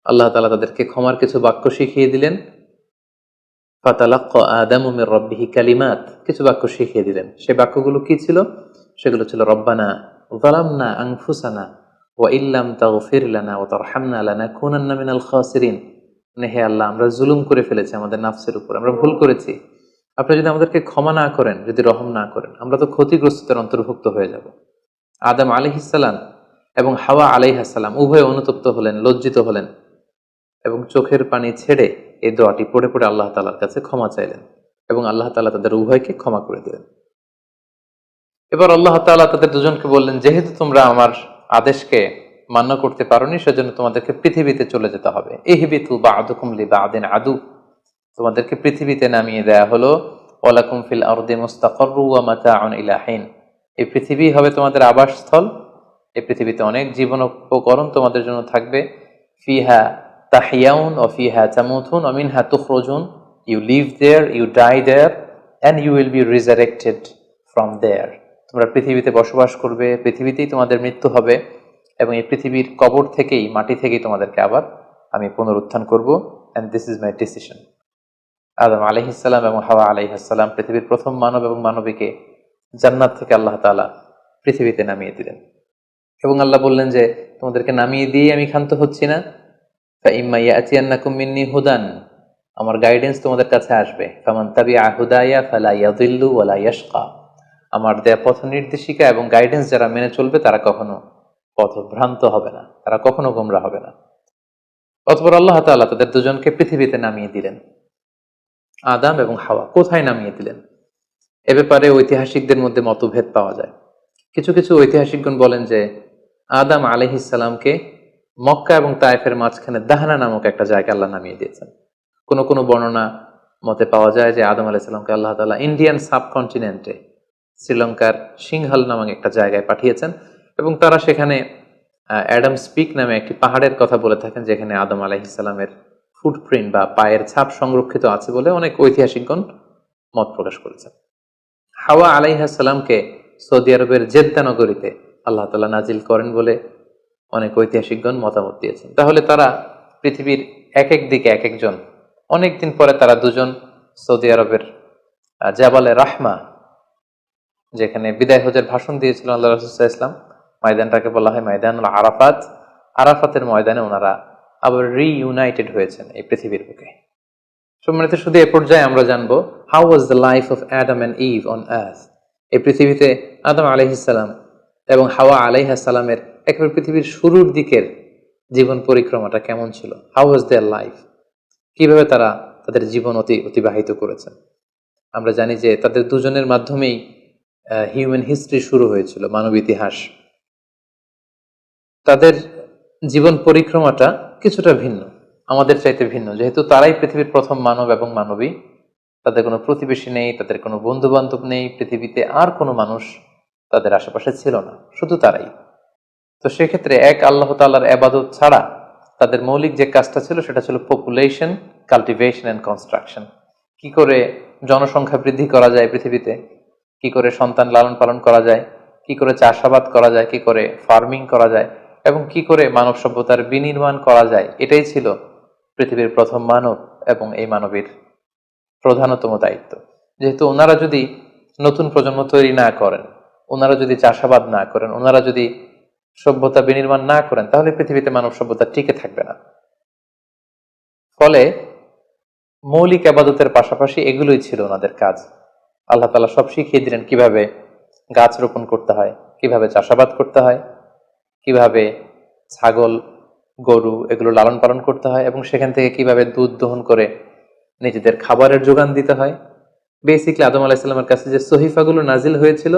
আল্লাহ তাআলা তাদেরকে ক্ষমার কিছু বাক্য শিখিয়ে দিলেন। ফাতালাক্কা আদামু মির রাব্বিহি কালিমাত, কিছু বাক্য শিখিয়ে দিলেন। সেই বাক্যগুলো কি ছিল? সেগুলো ছিল রব্বানা যালামনা আনফুসানা ওয়া ইল্লাম তাগফির লানা ওয়া তারহামনা লানাকুনান্না মিনাল খাসিরিন, মানে হে আল্লাহ আমরা জুলুম করে ফেলেছি আমাদের নাফসের উপর, আমরা ভুল করেছি, আপনি যদি আমাদেরকে ক্ষমা না করেন, যদি রহম না করেন, আমরা তো ক্ষতিগ্রস্তদের অন্তর্ভুক্ত হয়ে যাব। আদম আলাইহিস সালাম এবং হাওয়া আলাইহিস সালাম উভয়ে অনুতপ্ত হলেন, লজ্জিত হলেন এবং চোখের পানি ছেড়ে এই দোয়াটি পড়ে পড়ে আল্লাহ তাআলার কাছে ক্ষমা চাইলেন, এবং আল্লাহ তাআলা তাদের উভয়কে ক্ষমা করে দিলেন। এবার আল্লাহ তাআলা তাদের দুজনকে বললেন, যেহেতু তোমরা আমার আদেশকে মান্য করতে পারোনি, সেজন্য তোমাদেরকে পৃথিবীতে চলে যেতে হবে। ইহবিতু বা'দুকুম লিবা'দিন আদু, তোমাদেরকে পৃথিবীতে নামিয়ে দেয়া হলো। ওয়ালাকুম ফিল আরদি মুস্তাকাররু ওয়া মাতাউন ইলা হিন, এই পৃথিবী হবে তোমাদের আবাসস্থল, এই পৃথিবীতে অনেক জীবন উপকরণ তোমাদের জন্য থাকবে। ফিহা তাহিয়াউন ওয়া ফিহা তামুতুন ওয়া মিনহা তুখরাজুন, you live there, you die there, and you will be resurrected from there, তোমরা পৃথিবীতে বসবাস করবে, পৃথিবীতেই তোমাদের মৃত্যু হবে, এবং এই পৃথিবীর কবর থেকেই, মাটি থেকেই তোমাদেরকে আবার আমি পুনরুত্থান করব, and this is my decision. Adam আলাইহিস সালাম এবং হাওয়া আলাইহিস সালাম পৃথিবীর প্রথম মানব এবং মানবীকে জান্নাত থেকে আল্লাহ তাআলা পৃথিবীতে নামিয়ে দিলেন, এবং আল্লাহ বললেন যে তোমাদেরকে নামিয়ে দিয়ে আমি ক্ষান্ত হচ্ছি না। ফাইম্মা ইয়াতিয়ান্নাকুম মিন্নি হুদান, আমার গাইডেন্স তোমাদের কাছে আসবে। ফামান তাবিআ হুদায়া ফালা ইয়াযিল্লু ওয়ালা ইয়াশকা, আমার দেয়া পথ নির্দেশিকা এবং গাইডেন্স যারা মেনে চলবে তারা কখনো পথভ্রান্ত হবে না, তারা কখনো গোমরা হবে না। অতঃপর আল্লাহ তাআলা তাদের দুজনকে পৃথিবীতে নামিয়ে দিলেন। আদম এবং হাওয়া কোথায় নামিয়ে দিলেন এ ব্যাপারে ঐতিহাসিকদের মধ্যে মতভেদ পাওয়া যায়। কিছু কিছু ঐতিহাসিকগণ বলেন যে আদম আলাইহিস সালামকে মক্কা এবং তায়েফের মাঝখানে দাহনা নামক একটা জায়গায় আল্লাহ নামিয়ে দিয়েছেন। কোনো কোনো বর্ণনা মতে পাওয়া যায় যে আদম আলাইহিস সালামকে আল্লাহ তাআলা ইন্ডিয়ান সাবকন্টিনেন্টে শ্রীলঙ্কার সিংহাল নামক একটা জায়গায় পাঠিয়েছেন, এবং তারা সেখানে অ্যাডামস পিক নামে একটি পাহাড়ের কথা বলে থাকেন, যেখানে আদম আলাইহিস সালামের ফুটপ্রিন্ট বা পায়ের ছাপ সংরক্ষিত আছে বলে অনেক ঐতিহাসিকগণ মত প্রকাশ করেছেন। হাওয়া আলাইহিস সালামকে সৌদি আরবের জেদ্দা নগরীতে আল্লাহ তাআলা নাজিল করেন বলে অনেক ঐতিহাসিকগণ মতামত দিয়েছেন। তাহলে তারা পৃথিবীর এক এক দিকে এক একজন, অনেকদিন পরে তারা দুজন সৌদি আরবের জাবালে রাহমা, যেখানে বিদায় হজের ভাষণ দিয়েছিল আল্লাহ রাসূল সাল্লাল্লাহু আলাইহি ওয়াসাল্লাম, ময়দানটাকে বলা হয় ময়দানুল আরাফাত, আরাফাতের ময়দানে ওনারা আবার রিইউনাইটেড হয়েছেন এই পৃথিবীর বুকে। সম্মানিত, শুধু এ পর্যায়ে আমরা জানবো how was the life of Adam and Eve on earth. এই পৃথিবীতে আদম আলাইহিস সালাম এবং হাওয়া আলাইহিস সালামের একেবারে পৃথিবীর শুরুর দিকের জীবন পরিক্রমাটা কেমন ছিল, হাউ ওয়াজ দেয়ার লাইফ, কিভাবে তারা তাদের জীবন অতিবাহিত করেছেন। আমরা জানি যে তাদের দুজনের মাধ্যমেই হিউম্যান হিস্ট্রি শুরু হয়েছিল, মানব ইতিহাস। তাদের জীবন পরিক্রমাটা কিছুটা ভিন্ন, আমাদের চাইতে ভিন্ন, যেহেতু তারাই পৃথিবীর প্রথম মানব এবং মানবী। তাদের কোনো প্রতিবেশী নেই, তাদের কোনো বন্ধু বান্ধব নেই, পৃথিবীতে আর কোনো মানুষ তাদের আশেপাশে ছিল না, শুধু তারাই। তো সেক্ষেত্রে এক আল্লাহ তাআলার ইবাদত ছাড়া তাদের মৌলিক যে কাজটা ছিল সেটা ছিল পপুলেশন, কাল্টিভেশন অ্যান্ড কনস্ট্রাকশন। কি করে জনসংখ্যা বৃদ্ধি করা যায় পৃথিবীতে, কি করে সন্তান লালন পালন করা যায়, কি করে চাষাবাদ করা যায়, কি করে ফার্মিং করা যায়, এবং কি করে মানব সভ্যতার বিনির্মাণ করা যায়, এটাই ছিল পৃথিবীর প্রথম মানব এবং এই মানবীর প্রধানতম দায়িত্ব। যেহেতু ওনারা যদি নতুন প্রজন্ম তৈরি না করেন, ওনারা যদি চাষাবাদ না করেন, ওনারা যদি সভ্যতা বিনির্মাণ না করেন, তাহলে পৃথিবীতে মানব সভ্যতা টিকে থাকবে না। ফলে মৌলিক আবাদতের পাশাপাশি এগুলোই ছিল ওনাদের কাজ। আল্লাহ তাআলা সব শিখিয়ে দিলেন কিভাবে গাছ রোপণ করতে হয়, কিভাবে চাষাবাদ করতে হয়, কিভাবে ছাগল গরু এগুলো লালন পালন করতে হয়, এবং সেখান থেকে কিভাবে দুধ দহন করে নিজেদের খাবারের যোগান দিতে হয়। বেসিকলি আদম আলাইহিস সালামের কাছে যে সহিফাগুলো নাজিল হয়েছিল,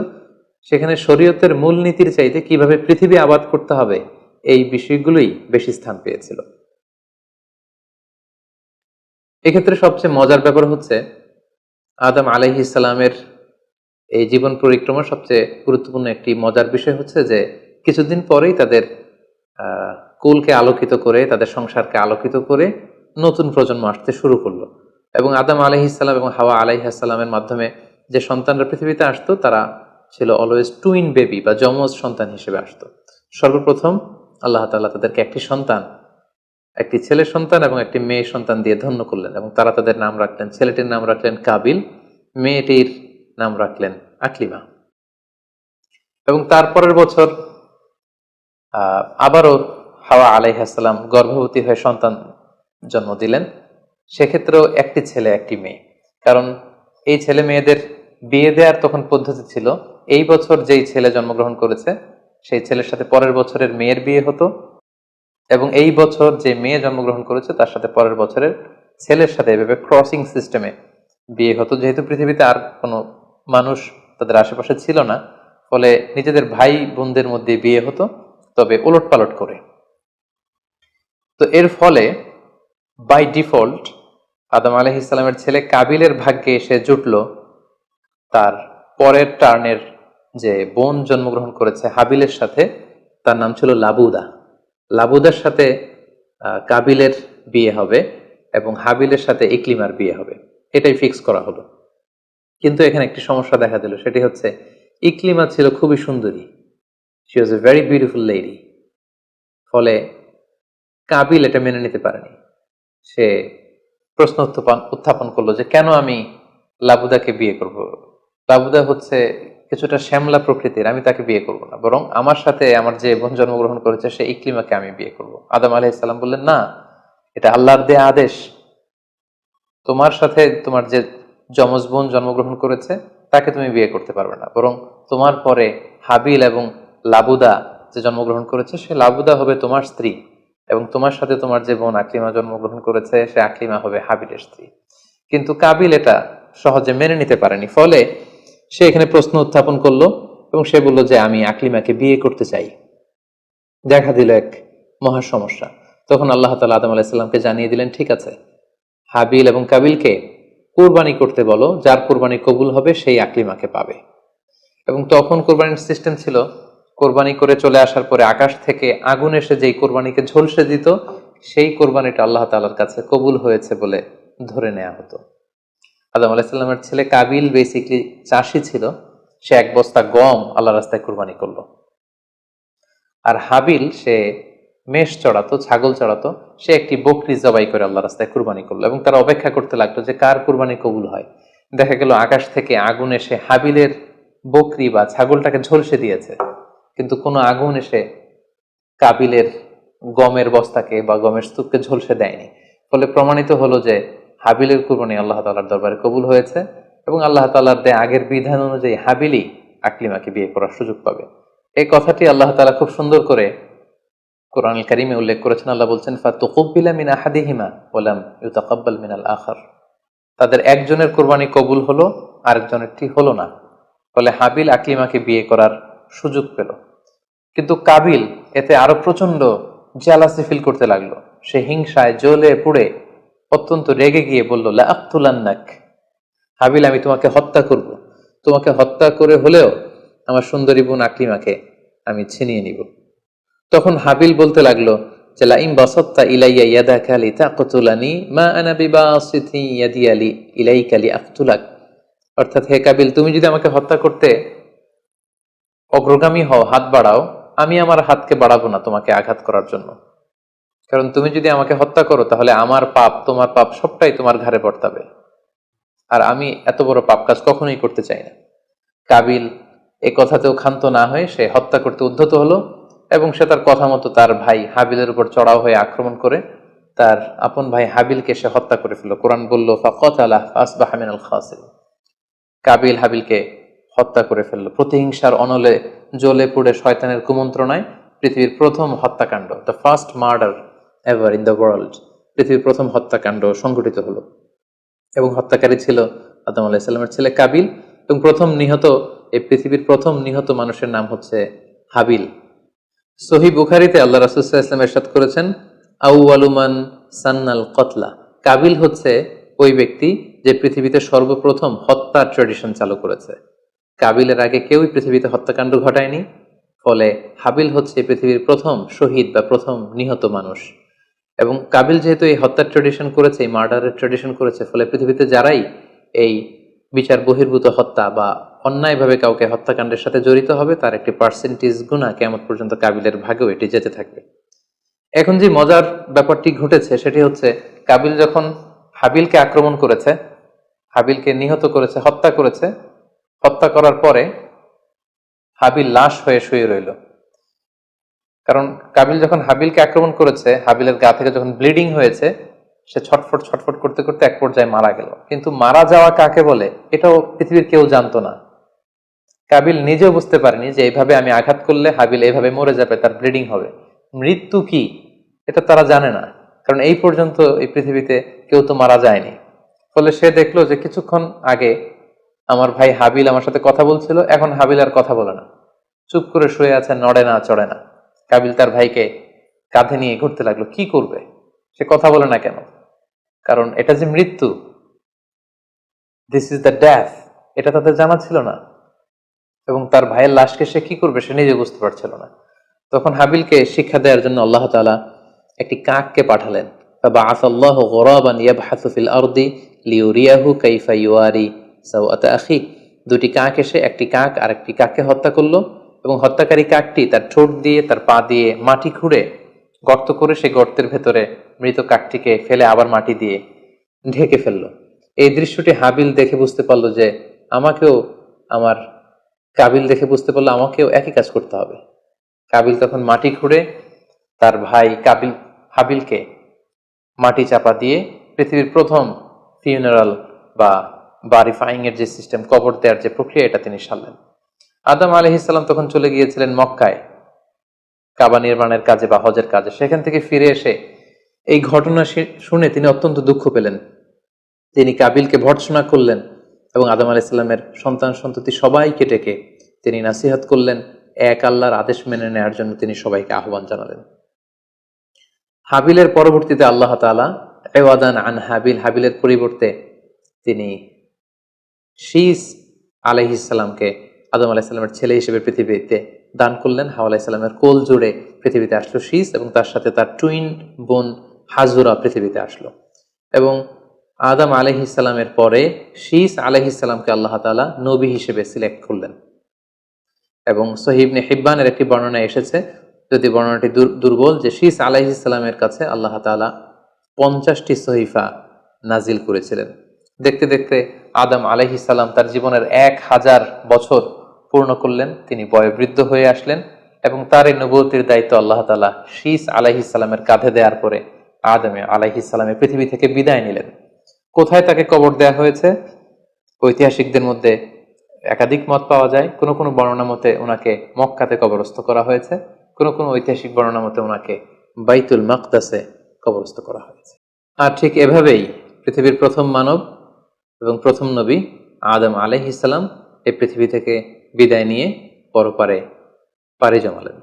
সেখানে শরীয়তের মূলনীতির চাইতে কিভাবে পৃথিবী আবাদ করতে হবে এই বিষয়গুলোই বেশি স্থান পেয়েছিল। এক্ষেত্রে সবচেয়ে মজার ব্যাপার হচ্ছে আদম আলাইহিস সালামের এই জীবন পরিক্রমার সবচেয়ে গুরুত্বপূর্ণ একটি মজার বিষয় হচ্ছে যে কিছুদিন পরেই তাদের কুলকে আলোকিত করে, তাদের সংসারকে আলোকিত করে নতুন প্রজন্ম আসতে শুরু করলো। এবং আদম আলাইহিস সালাম এবং হাওয়া আলাইহিস সালামের মাধ্যমে যে সন্তানরা পৃথিবীতে আসতো, তারা ছিল অলওয়েজ টুইন বেবি বা যমজ সন্তান হিসেবে আসতো। সর্বপ্রথম আল্লাহ তাআলা তাদেরকে একটি সন্তান, একটি ছেলে সন্তান এবং একটি মেয়ে সন্তান দিয়ে ধন্য করলেন, এবং তারা তাদের নাম রাখলেন, ছেলেটির নাম রাখলেন কাবিল, মেয়েটির নাম রাখলেন আকলিমা। এবং তারপরের বছর আবারও হাওয়া আলাইহিস সালাম গর্ভবতী হয়ে সন্তান জন্ম দিলেন। সেক্ষেত্রেও একটি ছেলে একটি মেয়ে, কারণ এই ছেলে মেয়েদের বিয়ে দেওয়ার তখন পদ্ধতি ছিল, এই বছর যেই ছেলে জন্মগ্রহণ করেছে সেই ছেলের সাথে পরের বছরের মেয়ের বিয়ে হতো, এবং এই বছর যে মেয়ে জন্মগ্রহণ করেছে তার সাথে পরের বছরের ছেলের সাথে এভাবে ক্রসিং সিস্টেমে বিয়ে হতো। যেহেতু পৃথিবীতে আর কোনো মানুষ তাদের আশেপাশে ছিল না, ফলে নিজেদের ভাই বোনদের মধ্যে বিয়ে হতো, তবে ওলট পালট করে। তো এর ফলে বাই ডিফল্ট আদম আলাইহিস সালামের ছেলে কাবিলের ভাগ্যে এসে জুটল তার পরের টার্নের যে বোন জন্মগ্রহণ করেছে হাবিলের সাথে, তার নাম ছিল লাবুদা। লাবুদার সাথে কাবিলের বিয়ে হবে এবং হাবিলের সাথে ইকলিমার বিয়ে হবে, এটাই ফিক্স করা হলো। কিন্তু এখানে একটি সমস্যা দেখা দিল, সেটি হচ্ছে ইকলিমা ছিল খুবই সুন্দরী, she was a very beautiful lady. ফলে কাবিল এটা মেনে নিতে পারেনি। সে প্রশ্ন উত্থাপন করলো যে কেন আমি লাবুদাকে বিয়ে করব? লাবুদা হচ্ছে কিছুটা শ্যামলা প্রকৃতির, আমি তাকে বিয়ে করব না, বরং আমার সাথে আমার যে বোন জন্মগ্রহণ করেছে সে ইকলিমাকে আমি বিয়ে করব। আদম আলাইহিস সালাম বললেন, না, এটা আল্লাহর দেয়া আদেশ। তোমার সাথে তোমার যে যমজ বোন জন্মগ্রহণ করেছে তাকে তুমি বিয়ে করতে পারবে না, বরং তোমার পরে হাবিল এবং লাবুদা যে জন্মগ্রহণ করেছে সে লাবুদা হবে তোমার স্ত্রী, এবং তোমার সাথে তোমার যে বোন আকলিমা জন্মগ্রহণ করেছে সে আকলিমা হবে হাবিলের স্ত্রী। কিন্তু কাবিল এটা সহজে মেনে নিতে পারেনি। ফলে সে এখানে প্রশ্ন উত্থাপন করলো এবং সে বলল যে আমি আকলিমাকে বিয়ে করতে চাই। দেখা দিল এক মহা সমস্যা। তখন আল্লাহ তাআলা আদম আলাইহিস সালামকে জানিয়ে দিলেন, ঠিক আছে, হাবিল এবং কাবিলকে কুরবানি করতে বলো, যার কুরবানি কবুল হবে সেই আকলিমাকে পাবে। এবং তখন কোরবানির সিস্টেম ছিল, কোরবানি করে চলে আসার পরে আকাশ থেকে আগুন এসে যেই কোরবানিকে ঝলসে দিত, সেই কোরবানিটা আল্লাহ তাআলার কাছে কবুল হয়েছে বলে ধরে নেওয়া হতো। আদম আলাইহিস সালামের ছেলে কাবিল বেসিকলি চাষি ছিল, সে এক বস্তা গম আল্লাহ রাস্তায় কোরবানি করলো। আর হাবিল সে মেষ চড়াতো, ছাগল চড়াতো, সে একটি বকরি জবাই করে আল্লাহ রাস্তায় কুরবানি করলো, এবং তারা অপেক্ষা করতে লাগলো যে কার কুরবানি কবুল হয়। দেখা গেল আকাশ থেকে আগুন এসে হাবিলের বকরি বা ছাগলটাকে ঝলসে দিয়েছে, কিন্তু কোনো আগুন এসে কাবিলের গমের বস্তাকে বা গমের স্তূপকে ঝলসে দেয়নি। ফলে প্রমাণিত হলো যে হাবিলের কুরবানি আল্লাহ তাআলার দরবারে কবুল হয়েছে, এবং আল্লাহ তাআলার দেয়া আগের বিধান অনুযায়ী হাবিলই আকলিমাকে বিয়ে করার সুযোগ পাবে। এই কথাটি আল্লাহ তাআলা খুব সুন্দর করে কোরআনুল কারীমে উল্লেখ করেছেন। আল্লাহ বলছেন, ফাতুকুব্বিলা মিন আহাদিহিমা ওয়া লাম ইউতাকাব্বাল মিনাল আখার। তাদের একজনের কুরবানি কবুল হলো, আরেকজনেরটি হলো না। ফলে হাবিল আকলিমাকে বিয়ে করার সুযোগ পেল। কিন্তু কাবিল এতে আরো প্রচন্ড জেলাসি ফিল করতে লাগলো। সে হিংসায় জ্বলে পুড়ে অত্যন্ত রেগে গিয়ে বলল, লা আক্তুলান্নাক, হাবিল আমি তোমাকে হত্যা করব, তোমাকে হত্যা করে হলেও আমার সুন্দরী বোন আকলিমাকে আমি ছিনিয়ে নিব। তখন হাবিল বলতে লাগলো যে, লাইম বাসাত্তা ইলাইয়া ইয়াদাকা লিতাকতুলানি মা আনা বিবাসিতি ইয়াদি ইলাইকা লিআকতুলাক। অর্থাৎ, হে কাবিল, তুমি যদি আমাকে হত্যা করতে অগ্রগামী হও, হাত বাড়াও, আমি আমার হাতকে বাড়াবো না তোমাকে আঘাত করার জন্য। কারণ তুমি যদি আমাকে হত্যা করো তাহলে আমার পাপ, তোমার পাপ সবটাই তোমার ঘাড়ে বর্তাবে, আর আমি এত বড় পাপ কাজ কখনোই করতে চাই না। কাবিল এই কথাতেও ক্ষান্ত না হয়ে সে হত্যা করতে উদ্যত হলো এবং সে তার কথা মতো তার ভাই হাবিলের উপর চড়াও হয়ে আক্রমণ করে তার আপন ভাই হাবিলকে সে হত্যা করে ফেলল। কোরআন বলল ফাকাতালাহু ফাসবাহা মিনাল খাসিরিন, কাবিল হাবিলকে হত্যা করে ফেলল। প্রতিহিংসার অনলে জ্বলে পুড়ে শয়তানের কুমন্ত্রণায় পৃথিবীর প্রথম হত্যাকাণ্ড, the first murder ever in the world, পৃথিবীর প্রথম হত্যাকাণ্ড সংঘটিত হলো। এবং হত্যাকারী ছিল আদম আলাইহিস সালামের ছেলে কাবিল, এবং এই পৃথিবীর প্রথম নিহত মানুষের নাম হচ্ছে হাবিল। সহিহ বুখারীতে আল্লাহ রাসূল সাল্লাল্লাহু আলাইহি ওয়াসাল্লাম ইরশাদ করেছেন, আউয়ালু মান সান্নাল কতলা, কাবিল হচ্ছে ওই ব্যক্তি যে পৃথিবীতে সর্বপ্রথম হত্যার ট্র্যাডিশন চালু করেছে। কাবিলের আগে কেউই পৃথিবীতে হত্যাকাণ্ড ঘটায়নি, ফলে হাবিল হচ্ছে পৃথিবীর প্রথম শহীদ বা প্রথম নিহত মানুষ। এবং কাবিল যেহেতু এই হত্যার ট্র্যাডিশন করেছে, এই মার্ডারের ট্র্যাডিশন করেছে, ফলে পৃথিবীতে যারাই এই বিচার বহির্ভূত হত্যা বা অন্যায়ভাবে কাউকে হত্যাকাণ্ডের সাথে জড়িত হবে তার একটি পার্সেন্টেজ গুণা কিয়ামত পর্যন্ত কাবিলের ভাগেও এটি যেতে থাকবে। এখন যে মজার ব্যাপারটি ঘটেছে সেটি হচ্ছে, কাবিল যখন হাবিলকে আক্রমণ করেছে, হাবিলকে নিহত করেছে, হত্যা করেছে, হত্যা করার পরে হাবিল লাশ হয়ে শুয়ে রইল। কারণ কাবিল যখন হাবিলকে আক্রমণ করেছে, হাবিলের গা থেকে যখন ব্লিডিং হয়েছে, সে ছটফট ছটফট করতে করতে এক পর্যায়ে মারা গেল। কিন্তু মারা যাওয়া কাকে বলে এটাও পৃথিবীর কেউ জানতো না। কাবিল নিজেও বুঝতে পারেনি যে এইভাবে আমি আঘাত করলে হাবিল এইভাবে মরে যাবে, তার ব্লিডিং হবে। মৃত্যু কি এটা তারা জানে না, কারণ এই পর্যন্ত এই পৃথিবীতে কেউ তো মারা যায়নি। ফলে সে দেখলো যে কিছুক্ষণ আগে আমার ভাই হাবিল আমার সাথে কথা বলছিল, এখন হাবিল আর কথা বলে না, চুপ করে শুয়ে আছে, নড়ে না চড়ে না। কাবিল তার ভাইকে কাঁধে নিয়ে ঘুরতে লাগলো। কি করবে, সে কথা বলে না কেন? কারণ এটা যে মৃত্যু, দিস ইজ দ্য ডেথ, এটা তাদের জানা ছিল না। এবং তার ভাইয়ের লাশকে সে কি করবে সে নিজে বুঝতে পারছিল না। তখন হাবিলকে শিক্ষা দেওয়ার জন্য আল্লাহ তাআলা একটি কাককে পাঠালেন। ফাবাআসাল্লাহু গুরাবান ইয়াবহাসু ফিল আরদি লিউরিয়াহু কাইফা ইউয়ারি সাওআতা আখি। দুটি কাক এসে একটি কাক আর একটি কাককে হত্যা করলো, এবং হত্যাকারী কাকটি তার ঠোঁট দিয়ে তার পা দিয়ে মাটি খুঁড়ে গর্ত করে সেই গর্তের ভেতরে মৃত কাকটিকে ফেলে আবার মাটি দিয়ে ঢেকে ফেললো। এই দৃশ্যটি হাবিল দেখে বুঝতে পারলো যে আমাকেও, আমার কাবিল দেখে বুঝতে পারলো আমাকেও একই কাজ করতে হবে। কাবিল তখন মাটি খুঁড়ে তার ভাই হাবিলকে মাটি চাপা দিয়ে পৃথিবীর প্রথম ফিউনারাল বা বারিফাইং এর যে সিস্টেম, কবর দেওয়ার যে প্রক্রিয়া, এটা তিনি সারলেন। আদম আলাইহিস সালাম তখন চলে গিয়েছিলেন মক্কায় কাবা নির্মাণের কাজে বা হজের কাজে। সেখান থেকে ফিরে এসে এই ঘটনা শুনে তিনি অত্যন্ত দুঃখ পেলেন। তিনি কাবিলকে ভর্ৎসনা করলেন এবং আদম আলাইহিস সালামের সন্তান সন্ততি সবাইকে ডেকে তিনি নাসিহত করলেন, এক আল্লাহর আদেশ মেনে নেওয়ার জন্য তিনি সবাইকে আহ্বান জানালেন। হাবিলের পরবর্তীতে আল্লাহ তাআলা এওয়াদান আন হাবিল, হাবিলের পরিবর্তে তিনি শীস আলাইহিস সালামকে আদম আলাইহিস সালামের ছেলে হিসেবে পৃথিবীতে দান করলেন। হাওয়া আলাইহিস সালামের কোল জুড়ে পৃথিবীতে আসলো শীস, এবং তার সাথে তার টুইন বোন হাজুরা পৃথিবীতে আসলো। এবং আদম আলাইহিস সালামের পরে শীস আলাইহিস সালামকে আল্লাহ তাআলা নবী হিসেবে সিলেক্ট করলেন। এবং সহিহ ইবনে হিব্বানের একটি বর্ণনা এসেছে, যদি বর্ণনাটি দুর্বল, যে শীস আলাইহিস সালামের কাছে আল্লাহ তাআলা 50টি সহিফা নাজিল করেছিলেন। দেখতে দেখতে আদম আলাইহিস সালাম তার জীবনের 1000 বছর পূর্ণ করলেন, তিনি বয়োবৃদ্ধ হয়ে আসলেন, এবং তার এই নবুয়তির দায়িত্ব আল্লাহ তাআলা শীস আলাইহিস সালামের কাঁধে দেওয়ার পরে আদম আলাইহিস সালামের পৃথিবী থেকে বিদায় নিলেন। কোথায় তাকে কবর দেওয়া হয়েছে? ঐতিহাসিকদের মধ্যে একাধিক মত পাওয়া যায়। কোনো কোনো বর্ণনা মতে ওনাকে মক্কাতে কবরস্থ করা হয়েছে, কোনো কোনো ঐতিহাসিক বর্ণনা মতে ওনাকে বাইতুল মাকদাসে কবরস্থ করা হয়েছে। আর ঠিক এভাবেই পৃথিবীর প্রথম মানব এবং প্রথম নবী আদম আলাইহিস সালাম এই পৃথিবী থেকে বিদায় নিয়ে পরপারে পাড়ি জমালেন।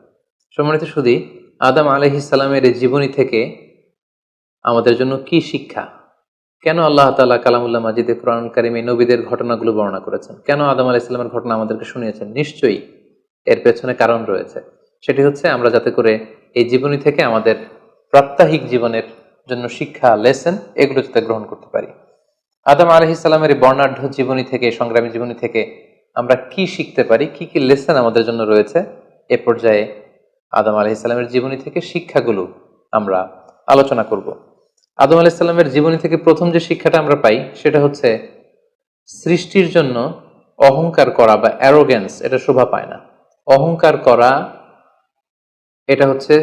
সম্মানিত সুধী, আদম আলাইহিস সালামের এই জীবনী থেকে আমাদের জন্য কি শিক্ষা? কেন আল্লাহ তাআলা কালামুল্লাহ মাজিদে কুরআন কারীমে নবীদের ঘটনাগুলো বর্ণনা করেছেন? কেন আদম আলাইহিস সালামের ঘটনা আমাদেরকে শুনিয়েছেন? নিশ্চয়ই এর পেছনে কারণ রয়েছে। সেটি হচ্ছে আমরা যাতে করে এই জীবনী থেকে আমাদের প্রাত্যহিক জীবনের জন্য শিক্ষা, লেসন, এগুলো যাতে গ্রহণ করতে পারি। আদম আলাইহিস সালামের এই বর্ণাঢ্য জীবনী থেকে, সংগ্রামী জীবনী থেকে আমরা কি শিখতে পারি, কি কি লেসন আমাদের জন্য রয়েছে, এ পর্যায়ে আদম আলাইহিস সালামের জীবনী থেকে শিক্ষাগুলো আমরা আলোচনা করব। আদম আলাইহিস সালামের জীবনী থেকে প্রথম যে শিক্ষাটা আমরা পাই সেটা হচ্ছে সৃষ্টির জন্য অহংকার করা বা অ্যারোগেন্স এটা শোভা পায় না। অহংকার করা এটা হচ্ছে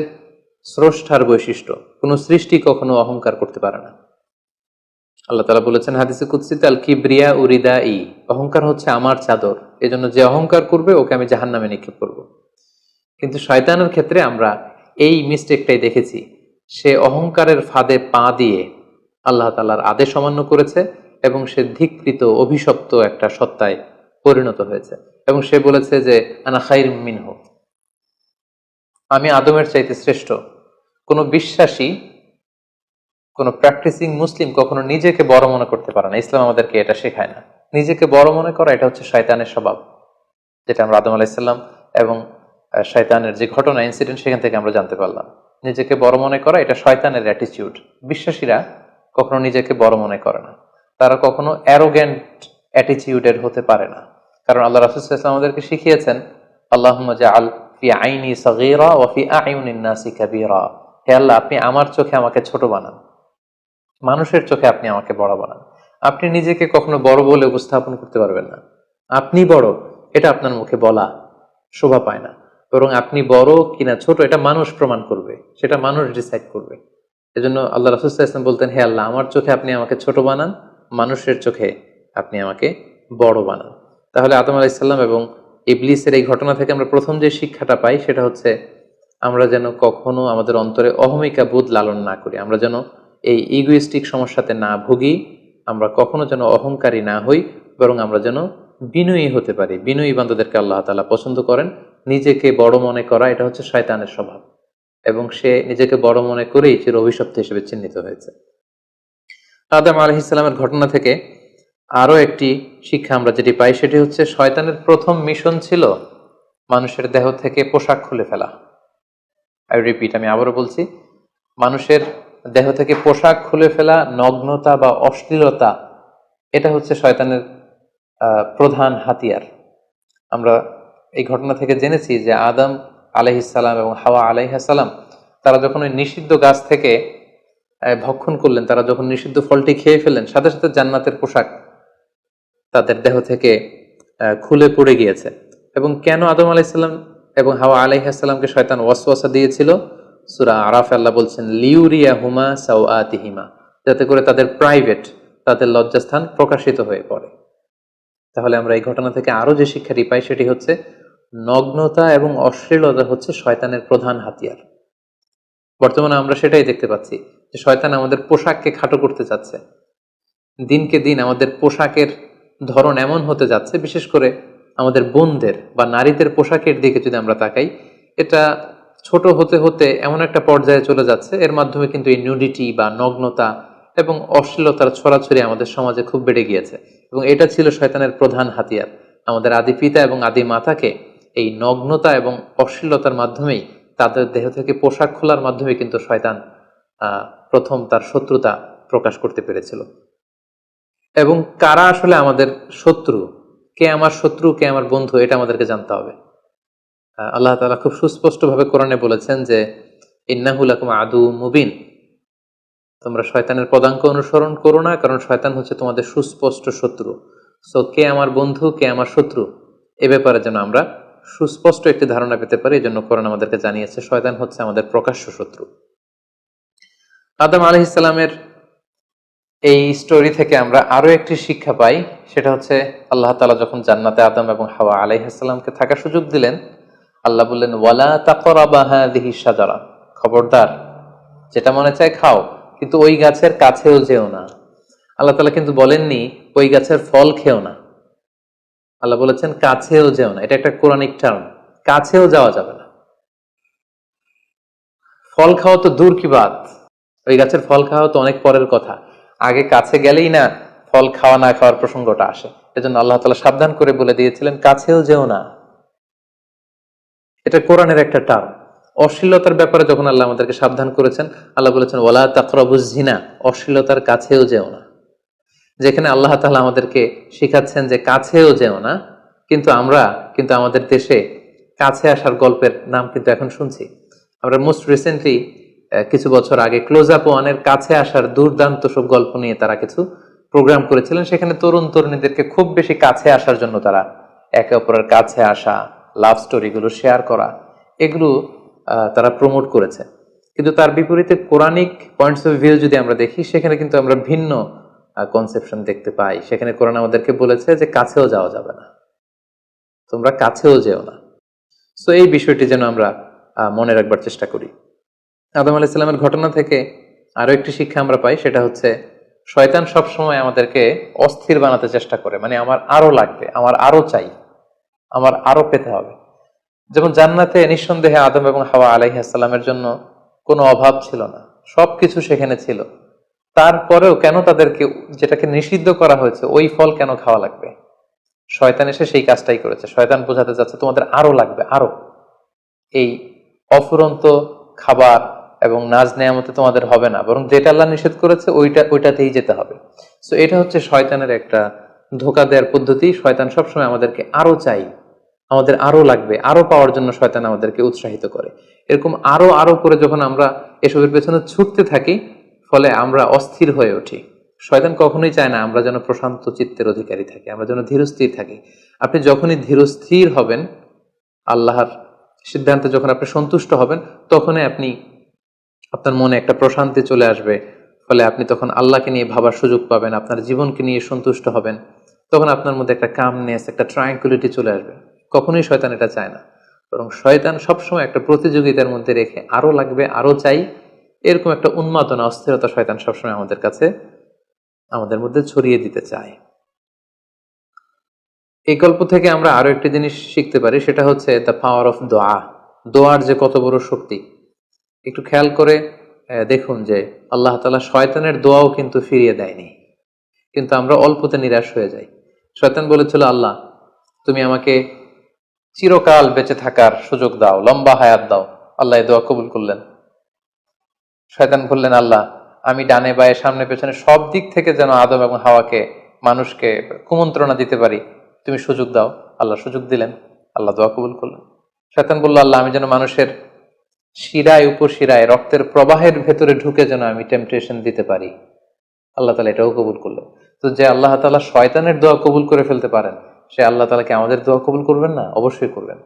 স্রষ্টার বৈশিষ্ট্য। কোনো সৃষ্টি কখনো অহংকার করতে পারে না। আল্লাহ তাআলা বলেছেন হাদিসে কুদসিতে, আল কিবরিয়া উরিদা ই, অহংকার হচ্ছে আমার চাদর, এজন্য যে অহংকার করবে ওকে আমি জাহান্নামে নিক্ষেপ করব। কিন্তু শয়তানের ক্ষেত্রে আমরা এই মিস্টেকটাই দেখেছি। সে অহংকারের ফাঁদে পা দিয়ে আল্লাহ তাআলার আদেশ অমান্য করেছে এবং সে ধিক্কৃত অভিশপ্ত একটা সত্তায় পরিণত হয়েছে। এবং সে বলেছে যে আনা খাইর মিনহু, আমি আদমের চাইতে শ্রেষ্ঠ। কোনো বিশ্বাসী, কোনো প্র্যাকটিসিং মুসলিম কখনো নিজেকে বড় মনে করতে পারে না। ইসলাম আমাদেরকে এটা শেখায় না। নিজেকে বড় মনে করা এটা হচ্ছে শয়তানের স্বভাব, যেটা আমরা আদম আলাইহিসসালাম এবং শয়তানের যে ঘটনা, ইনসিডেন্ট, সেখান থেকে আমরা জানতে পারলাম। নিজেকে বড় মনে করা এটা শয়তানের অ্যাটিটিউড। বিশ্বাসীরা কখনো নিজেকে বড় মনে করে না, তারা কখনো অ্যারোগ্যান্ট অ্যাটিটিউডের হতে পারে না। কারণ আল্লাহ রাসূল সাল্লাল্লাহু আলাইহি ওয়াসাল্লাম আমাদেরকে শিখিয়েছেন, আল্লাহুম্মা জাআল ফি আইনি সাগীরা ওয়া ফি আ'ইউনিন নাসি কাবীরা, হে আল্লাহ, আপনি আমার চোখে আমাকে ছোট বানান, মানুষের চোখে আপনি আমাকে বড় বানান। আপনি নিজেকে কখনো বড় বলে উপস্থাপন করতে পারবেন না। আপনি বড় এটা আপনার মুখে বলা শোভা পায় না, বরং আপনি বড় কিনা ছোট এটা মানুষ প্রমাণ করবে, সেটা মানুষ ডিসাইড করবে। এজন্য আল্লাহ রাসূল সাল্লাল্লাহু আলাইহি ওয়াসাল্লাম বলতেন, হে আল্লাহ, আমার চোখে আপনি আমাকে ছোট বানান, মানুষের চোখে আপনি আমাকে বড় বানান। তাহলে আদম আলাইহিস সালাম এবং ইবলিসের এই ঘটনা থেকে আমরা প্রথম যে শিক্ষাটা পাই সেটা হচ্ছে আমরা যেন কখনো আমাদের অন্তরে অহমিকা বোধ লালন না করি, আমরা যেন এই ইগোইস্টিক সমস্যাতে না ভুগি, আমরা কখনো যেন অহংকারী না হই, বরং আমরা যেন বিনয়ী হতে পারি। বিনয়ী বান্দাদেরকে আল্লাহ তাআলা পছন্দ করেন। নিজেকে বড় মনে করা এটা হচ্ছে শয়তানের স্বভাব, এবং সে নিজেকে বড় মনে করেই চির অভিশপ্ত হিসেবে চিহ্নিত হয়েছে। আদম আলাইহিস সালামের ঘটনা থেকে আরো একটি শিক্ষা আমরা যেটি পাই সেটি হচ্ছে শয়তানের প্রথম মিশন ছিল মানুষের দেহ থেকে পোশাক খুলে ফেলা। আই রিপিট, আমি আবারও বলছি, মানুষের দেহ থেকে পোশাক খুলে ফেলা, নগ্নতা বা অশ্লীলতা, এটা হচ্ছে শয়তানের প্রধান হাতিয়ার। আমরা এই ঘটনা থেকে জেনেছি যে আদম আলাইহিস সালাম এবং হাওয়া আলাইহিস সালাম তারা যখন ওই নিষিদ্ধ গাছ থেকে ভক্ষণ করলেন, তারা যখন নিষিদ্ধ ফলটি খেয়ে ফেললেন, সাথে সাথে জান্নাতের পোশাক তাদের দেহ থেকে খুলে পড়ে গিয়েছে। এবং কেন আদম আলাইহিস সালাম এবং হাওয়া আলাইহিস সালামকে শয়তান ওয়াসওয়াসা দিয়েছিল? সূরা আরাফে আল্লাহ বলছেন, লিউরিয়াহুমা সাওআতিহিমা, যাতে করে তাদের প্রাইভেট, তাদের লজ্জাস্থান প্রকাশিত হয়ে পড়ে। তাহলে আমরা এই ঘটনা থেকে আরো যে শিক্ষাটি পাই সেটি হচ্ছে নগ্নতা এবং অশ্লীলতা হচ্ছে শয়তানের প্রধান হাতিয়ার। বর্তমানে আমরা সেটাই দেখতে পাচ্ছি যে শয়তান আমাদের পোশাককে খাটো করতে চাচ্ছে। দিনকে দিন আমাদের পোশাকের ধরন এমন হতে যাচ্ছে, বিশেষ করে আমাদের বোনদের বা নারীদের পোশাকের দিকে যদি আমরা তাকাই, এটা ছোট হতে হতে এমন একটা পর্যায়ে চলে যাচ্ছে, এর মাধ্যমে কিন্তু এই নিউডিটি বা নগ্নতা এবং অশ্লীলতার ছড়াছড়ি আমাদের সমাজে খুব বেড়ে গিয়েছে। এবং এটা ছিল শয়তানের প্রধান হাতিয়ার। আমাদের আদি পিতা এবং আদি মাতাকে এই নগ্নতা এবং অশ্লীলতার মাধ্যমেই, তাদের দেহ থেকে পোশাক খোলার মাধ্যমে কিন্তু শয়তান প্রথম তার শত্রুতা প্রকাশ করতে পেরেছিল। এবং কারা আসলে আমাদের শত্রু, কে আমার শত্রু, কে আমার বন্ধু, এটা আমাদেরকে জানতে হবে। আল্লাহ তাআলা খুব সুস্পষ্টভাবে কোরআনে বলেছেন যে ইন্নাহু লাকুম আদুউম মুবিন, তোমরা শয়তানের পদাঙ্ক অনুসরণ করো না, কারণ শয়তান হচ্ছে তোমাদের সুস্পষ্ট শত্রু। সো কে আমার বন্ধু, কে আমার শত্রু, এ ব্যাপারে যেন আমরা সুস্পষ্ট একটি ধারণা পেতে পারি, এই জন্য কোরআন আমাদেরকে জানিয়েছে শয়তান হচ্ছে আমাদের প্রকাশ্য শত্রু। আদম আলাইহিস সালামের এই স্টোরি থেকে আমরা আরো একটি শিক্ষা পাই, সেটা হচ্ছে আল্লাহ তাআলা যখন জান্নাতে আদম এবং হাওয়া আলাইহিস সালামকে থাকার সুযোগ দিলেন, আল্লাহ বললেন, ওয়ালা তাকরাবা হাযিহিশ শাজারা, খবরদার, যেটা মনে চায় খাও, কিন্তু ওই গাছের কাছেও যেও না। আল্লাহ তাআলা কিন্তু বলেননি ওই গাছের ফল খেও না, আল্লাহ বলেছেন কাছেও যেও না। এটা একটা কোরআনিক টার্ম, কাছেও যাওয়া যাবে না। ফল খাওয়া তো দূর কি বাত, ওই গাছের ফল খাওয়া তো অনেক পরের কথা, আগে কাছে গেলেই না ফল খাওয়া না খাওয়ার প্রসঙ্গটা আসে। এজন্য আল্লাহ তাআলা সাবধান করে বলে দিয়েছিলেন কাছেও যেও না। এটা কোরআনের একটা টার্ম। অশ্লীলতার ব্যাপারে যখন আল্লাহ আমাদেরকে সাবধান করেছেন, আল্লাহ বলেছেন ওয়ালা তাকরাবুজ জিনা, অশ্লীলতার কাছেও যেও না। যেখানে আল্লাহ তাআলা আমাদেরকে শিখাচ্ছেন যে কাছেও যেও না, কিন্তু আমরা কিন্তু আমাদের দেশে কাছে আসার গল্পের নাম কিন্তু এখন শুনছি। আমরা মোস্ট রিসেন্টলি কিছু বছর আগে ক্লোজ আপ ওয়ানের কাছে আসার দুর্দান্ত সব গল্প নিয়ে তারা কিছু প্রোগ্রাম করেছিলেন, সেখানে তরুণ তরুণীদেরকে খুব বেশি কাছে আসার জন্য তারা একে অপরের কাছে আসা, লাভ স্টোরিগুলো শেয়ার করা, এগুলো তারা প্রমোট করেছে। কিন্তু তার বিপরীতে কোরআনিক পয়েন্টস অফ ভিউ যদি আমরা দেখি, সেখানে কিন্তু আমরা ভিন্ন কনসেপশন দেখতে পাই। সেখানে কোরআন আমাদেরকে বলেছে যে কাছেও যাওয়া যাবে না, তোমরা কাছেও যেও না। সো এই বিষয়টি যেন আমরা মনে রাখবার চেষ্টা করি। আদম আলাইহিস সালামের ঘটনা থেকে আরো একটি শিক্ষা আমরা পাই, সেটা হচ্ছে শয়তান সবসময় আমাদেরকে অস্থির বানাতে চেষ্টা করে। মানে আমার আরো লাগবে, আমার আরো চাই, আমার আরো পেতে হবে। যেমন জান্নাতে নিঃসন্দেহে আদম এবং হাওয়া আলাইহিস সালামের জন্য কোনো অভাব ছিল না, সবকিছু সেখানে ছিল। তারপরেও কেন তাদেরকে, যেটাকে নিষিদ্ধ করা হয়েছে, ওই ফল কেন খাওয়া লাগবে? শয়তান এসে সেই কাজটাই করেছে। শয়তান বোঝাতে যাচ্ছে তোমাদের আরো লাগবে, আরো। এই অফুরন্ত খাবার এবং নাজ নেয়ামতে তোমাদের হবে না, বরং যেটা আল্লাহ নিষেধ করেছে ওইটাতেই যেতে হবে। সো এটা হচ্ছে শয়তানের একটা ধোঁকা দেওয়ার পদ্ধতি। শয়তান সবসময় আমাদেরকে আরো চাই, আমাদের আরো লাগবে, আরো পাওয়ার জন্য শয়তান আমাদেরকে উৎসাহিত করে। এরকম আরো আরো করে যখন আমরা এসবের পেছনে ছুটতে থাকি, ফলে আমরা অস্থির হয়ে উঠি। শয়তান কখনোই চায় না আমরা যেন প্রশান্ত চিত্তের অধিকারী থাকি, আমরা যেন ধীরস্থির থাকি। আপনি যখনই ধীরস্থির হবেন, আল্লাহর সিদ্ধান্তে যখন আপনি সন্তুষ্ট হবেন, তখনই আপনি, আপনার মনে একটা প্রশান্তি চলে আসবে। ফলে আপনি তখন আল্লাহকে নিয়ে ভাবার সুযোগ পাবেন, আপনার জীবনকে নিয়ে সন্তুষ্ট হবেন। তখন আপনার মধ্যে একটা কামনেস, একটা ট্রাঙ্কুইলিটি চলে আসবে। কখনোই শয়তান এটা চায় না, বরং শয়তান সবসময় একটা প্রতিযোগিতার মধ্যে রেখে আরো লাগবে, আরো চাই, এরকম একটা উন্মাদনা, অস্থিরতা শয়তান সবসময় আমাদের কাছে, আমাদের মধ্যে ছড়িয়ে দিতে চায়। এই গল্প থেকে আমরা আরো একটি জিনিস শিখতে পারি, সেটা হচ্ছে দ্য পাওয়ার অফ দোয়া। দোয়ার যে কত বড় শক্তি। একটু খেয়াল করে দেখুন যে আল্লাহ তাআলা শয়তানের দোয়াও কিন্তু ফিরিয়ে দেয়নি, কিন্তু আমরা অল্পতে নিরাশ হয়ে যাই। শয়তান বলেছিল, আল্লাহ তুমি আমাকে চিরকাল বেঁচে থাকার সুযোগ দাও, লম্বা হায়াত দাও। আল্লাহ এই দোয়া কবুল করলেন। শয়তান বললেন, আল্লাহ আমি ডানে বায়ে সামনে পেছনে সব দিক থেকে যেন আদম এবং হাওয়াকে, মানুষকে কুমন্ত্রণা দিতে পারি, তুমি সুযোগ দাও। আল্লাহ সুযোগ দিলেন, আল্লাহ দোয়া কবুল করলেন। শয়তান বলল, আল্লাহ আমি যেন মানুষের শিরায় উপশিরায় রক্তের প্রবাহের ভেতরে ঢুকে যেন আমি টেম্পটেশন দিতে পারি। আল্লাহ তাআলা এটাও কবুল করলেন। তো যে আল্লাহ তাআলা শয়তানের দোয়া কবুল করে ফেলতে পারেন, সে আল্লাহ তাআলাকে আমাদের দোয়া কবুল করবেন না? অবশ্যই করবেন।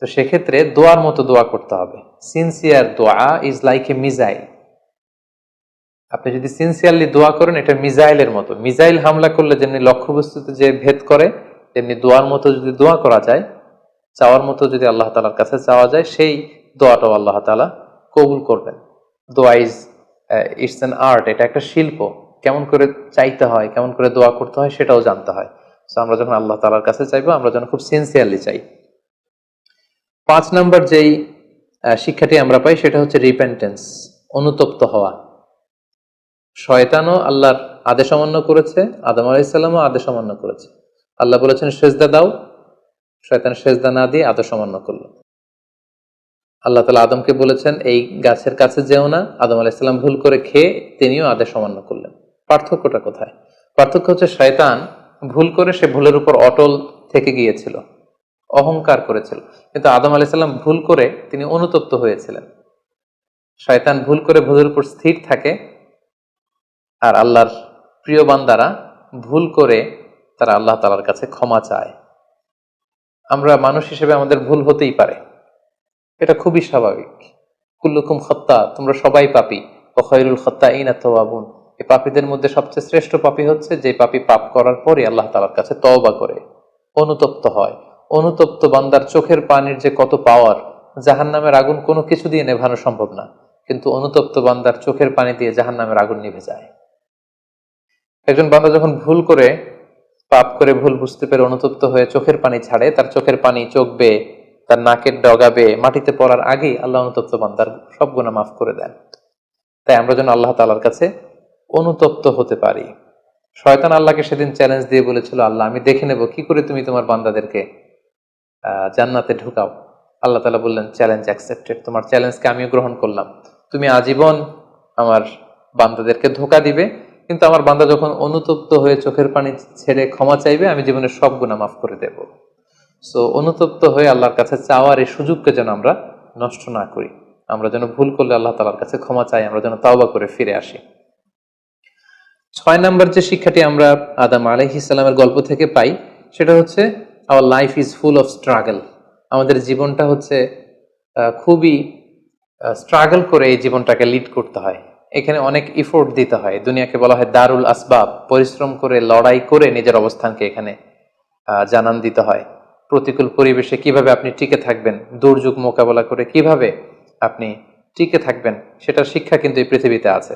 তো সেক্ষেত্রে দোয়ার মতো দোয়া করতে হবে। সিনসিয়ার দোয়া ইজ লাইক এ মিসাইল। আপনি যদি সিনসিয়ারলি দোয়া করেন, এটা মিসাইলের মতো। মিসাইল হামলা করলে যেমনি লক্ষ্যবস্তুতে যে ভেদ করে, তেমনি দোয়ার মতো যদি দোয়া করা যায়, চাওয়ার মতো যদি আল্লাহ তাআলার কাছে চাওয়া যায়, সেই দোয়াটাও আল্লাহ তাআলা কবুল করবেন। দোয়া ইজ ইটস অ্যান আর্ট, এটা একটা শিল্প। কেমন করে চাইতে হয়, কেমন করে দোয়া করতে হয়, সেটাও জানতে হয়। তো আমরা যখন আল্লাহ তাআলার কাছে চাইবো, আমরা যেন খুব সিনসিয়ারলি চাই। 5 নাম্বার যেই শিক্ষাটি আমরা পাই, সেটা হচ্ছে রিপেন্টেন্স, অনুতপ্ত হওয়া। শয়তানও আল্লাহর আদেশ অমান্য করেছে, আদম আলাইহিস সালামও আদেশ অমান্য করেছে। আল্লাহ বলেছেন সেজদা দাও, শয়তান সেজদা না দিয়ে আদেশ অমান্য করলো। আল্লাহ তাআলা আদমকে বলেছেন এই গাছের কাছে যেও না, আদম আলাইহিস সালাম ভুল করে খেয়ে তিনিও আদেশ অমান্য করলেন। পার্থক্যটা কোথায়? পার্থক্য হচ্ছে শয়তান ভুল করে, সে ভুলের উপর অটল থেকে গিয়েছিল, অহংকার করেছিল। কিন্তু আদম আলাইহিস সালাম ভুল করে তিনি অনুতপ্ত হয়েছিলেন। শয়তান ভুল করে ভুলের উপর স্থির থাকে, আর আল্লাহর প্রিয় বান্দারা ভুল করে তারা আল্লাহ তাআলার কাছে ক্ষমা চায়। আমরা মানুষ হিসেবে আমাদের ভুল হতেই পারে, এটা খুবই স্বাভাবিক। কুল্লুকুম খাত্তা, তোমরা সবাই পাপী, ওয়া খায়রুল খাত্তাইনা তাওয়াবুন। এই পাপীদের মধ্যে সবচেয়ে শ্রেষ্ঠ পাপী হচ্ছে যে পাপী পাপ করার পরে আল্লাহ তাআলার কাছে তওবা করে, অনুতপ্ত হয়। অনুতপ্ত বান্দার চোখের পানির যে কত পাওয়ার, জাহান্নামের আগুন কোনো কিছু দিয়ে নেভানো সম্ভব না, কিন্তু অনুতপ্ত বান্দার চোখের পানি দিয়ে জাহান্নামের আগুন নিভে যায়। একজন বান্দা যখন ভুল করে, পাপ করে, ভুল বুঝতে পেরে অনুতপ্ত হয়ে চোখের পানি ছাড়ে, তার চোখের পানি চোখ বেয়ে, তার নাকের ডগা বেয়ে মাটিতে পড়ার আগেই আল্লাহ অনুতপ্ত বান্দার সব গুনাহ মাফ করে দেন। তাই আমরা যেন আল্লাহ তাআলার কাছে অনুতপ্ত হতে পারি। শয়তান আল্লাহকে সেদিন চ্যালেঞ্জ দিয়ে বলেছিল, আল্লাহ আমি দেখে নেব কি করে তুমি তোমার বান্দাদেরকে জান্নাতে ঢুকাও। আল্লাহ তাআলা বললেন, চ্যালেঞ্জ অ্যাকসেপ্টেড, তোমার চ্যালেঞ্জকে আমিও গ্রহণ করলাম। তুমি আজীবন আমার বান্দাদেরকে ধোঁকা দিবে, কিন্তু আমার বান্দা যখন অনুতপ্ত হয়ে চোখের পানি ছেড়ে ক্ষমা চাইবে, আমি জীবনের সব গুনাহ মাফ করে দেব। সো অনুতপ্ত হয়ে আল্লাহর কাছে চাওয়ার এই সুযোগকে যেন আমরা নষ্ট না করি। আমরা যেন ভুল করলে আল্লাহ তাআলার কাছে ক্ষমা চাই, আমরা যেন তাওবা করে ফিরে আসি। 6 নম্বর যে শিক্ষাটি আমরা আদম আলাইহিস সালামের গল্প থেকে পাই সেটা হচ্ছে our life is full of struggle. আমাদের জীবনটা হচ্ছে খুবই স্ট্রাগল করে এই জীবনটাকে লিড করতে হয়। এখানে অনেক ইফোর্ট দিতে হয়। দুনিয়াকে বলা হয় দারুল আসবাব, পরিশ্রম করে লড়াই করে নিজের অবস্থানকে এখানে জানান দিতে হয়। প্রতিকূল পরিবেশে কিভাবে আপনি টিকে থাকবেন, দুর্যোগ মোকাবেলা করে কিভাবে আপনি টিকে থাকবেন, সেটার শিক্ষা কিন্তু এই পৃথিবীতে আছে।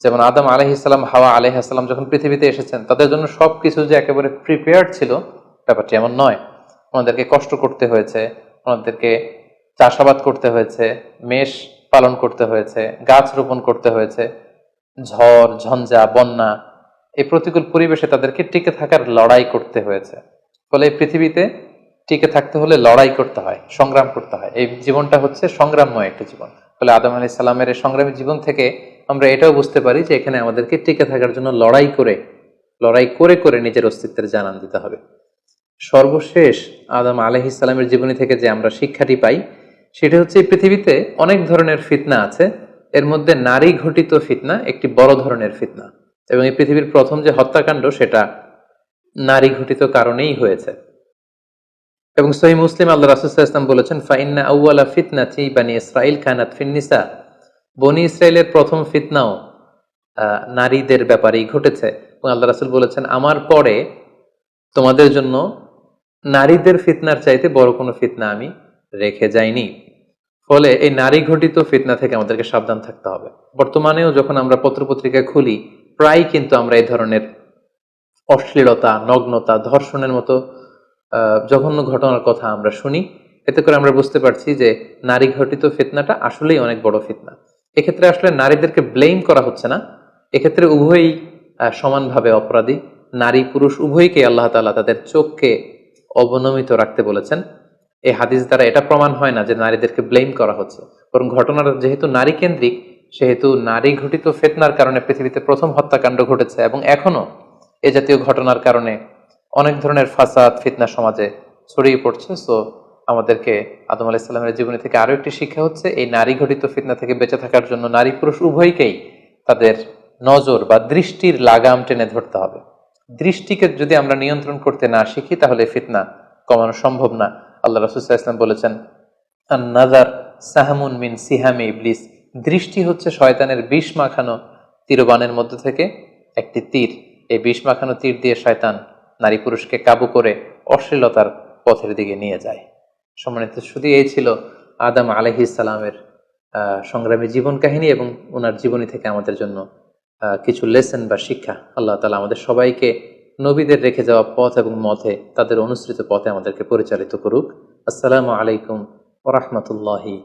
যেমন আদম আলাইহিসসালাম, হাওয়া আলাইহিসসালাম যখন পৃথিবীতে এসেছেন তাদের জন্য সবকিছু যে একেবারে প্রিপেয়ার্ড ছিল ব্যাপারটি এমন নয়। ওনাদেরকে কষ্ট করতে হয়েছে, ওনাদেরকে চাষাবাদ করতে হয়েছে, মেষ পালন করতে হয়েছে, গাছ রোপণ করতে হয়েছে, ঝড় ঝঞ্ঝা বন্যা, এই প্রতিকূল পরিবেশে তাদেরকে টিকে থাকার লড়াই করতে হয়েছে। ফলে এই পৃথিবীতে টিকে থাকতে হলে লড়াই করতে হয়, সংগ্রাম করতে হয়। এই জীবনটা হচ্ছে সংগ্রামময় একটা জীবন। ফলে আদম আলাইহিস সালামের এই সংগ্রামী জীবন থেকে আমরা এটাও বুঝতে পারি যে এখানে আমাদেরকে টিকে থাকার জন্য লড়াই করে করে নিজের অস্তিত্বের জানান দিতে হবে। সর্বশেষ আদম আলাইহিস সালামের জীবনী থেকে যে আমরা শিক্ষাটি পাই সেটা হচ্ছে এই পৃথিবীতে অনেক ধরনের ফিতনা আছে, এর মধ্যে নারী ঘটিত ফিতনা একটি বড় ধরনের ফিতনা, এবং এই পৃথিবীর প্রথম যে হত্যাকাণ্ড সেটা নারী ঘটিত কারণেই হয়েছে। এবং সহিহ মুসলিম আল্লাহ রাসূল সাল্লাল্লাহু আলাইহি ওয়াসাল্লাম বলেছেন, ফাইন্না আউওয়ালা ফিতনাতি বানি ইসরাঈল কানাত ফিন্নিসা, বনি ইসরায়েলের প্রথম ফিতনাও নারীদের ব্যাপারেই ঘটেছে। এবং আল্লাহ রাসূল বলেছেন, আমার পরে তোমাদের জন্য নারীদের ফিতনার চাইতে বড় কোনো ফিতনা আমি রেখে যাইনি। ফলে এই নারী ঘটিত ফিতনা থেকে আমাদেরকে সাবধান থাকতে হবে। বর্তমানেও যখন আমরা পত্রপত্রিকা খুলি প্রায় কিন্তু আমরা এই ধরনের অশ্লীলতা, নগ্নতা, ধর্ষণের মতো জঘন্য ঘটনার কথা আমরা শুনি। এতে করে আমরা বুঝতে পারছি যে নারী ঘটিত ফিতনাটা আসলেই অনেক বড় ফিতনা। এক্ষেত্রে আসলে নারীদেরকে ব্লেম করা হচ্ছে না, এক্ষেত্রে উভয়ই সমানভাবে অপরাধী। নারী পুরুষ উভয়কে আল্লাহ তাআলা তাদের চোখকে অবনমিত রাখতে বলেছেন। এই হাদিস দ্বারা এটা প্রমাণ হয় না যে নারীদেরকে ব্লেম করা হচ্ছে, বরং ঘটনার যেহেতু নারী কেন্দ্রিক সেহেতু নারী ঘটিত ফিতনার কারণে পৃথিবীতে প্রথম হত্যাকাণ্ড ঘটেছে, এবং এখনো এ জাতীয় ঘটনার কারণে অনেক ধরনের ফাসাদ ফিতনা সমাজে ছড়িয়ে পড়ছে। সো আমাদেরকে আদম আলাইহিস সালামের জীবনী থেকে আরো একটি শিক্ষা হচ্ছে এই নারী ঘটিত ফিতনা থেকে বেঁচে থাকার জন্য নারী পুরুষ উভয়কেই তাদের নজর বা দৃষ্টির লাগাম টেনে ধরতে হবে। দৃষ্টিকে যদি আমরা নিয়ন্ত্রণ করতে না শিখি তাহলে ফিতনা কমানো সম্ভব না। আল্লাহ রাসূল সাল্লাল্লাহু আলাইহি ওয়াসাল্লাম বলেছেন, আন-নাযার সাহমুন মিন সিহামি ইবলিস, দৃষ্টি হচ্ছে শয়তানের বিষ মাখানো তীরবানের মধ্য থেকে একটি তীর। এই বিষ মাখানো তীর দিয়ে শয়তান নারী পুরুষকে কাবু করে অশ্লীলতার পথের দিকে নিয়ে যায়। সম্মানিত শুধু এই ছিল আদম আলাইহিস সালামের সংগ্রামী জীবন কাহিনী এবং ওনার জীবনী থেকে আমাদের জন্য কিছু লেসন বা শিক্ষা। আল্লাহ তাআলা আমাদের সবাইকে নবীদের রেখে যাওয়া পথ এবং মতে তাদের অনুসৃত পথে আমাদেরকে পরিচালিত করুক। আসসালামু আলাইকুম ওয়া রাহমাতুল্লাহি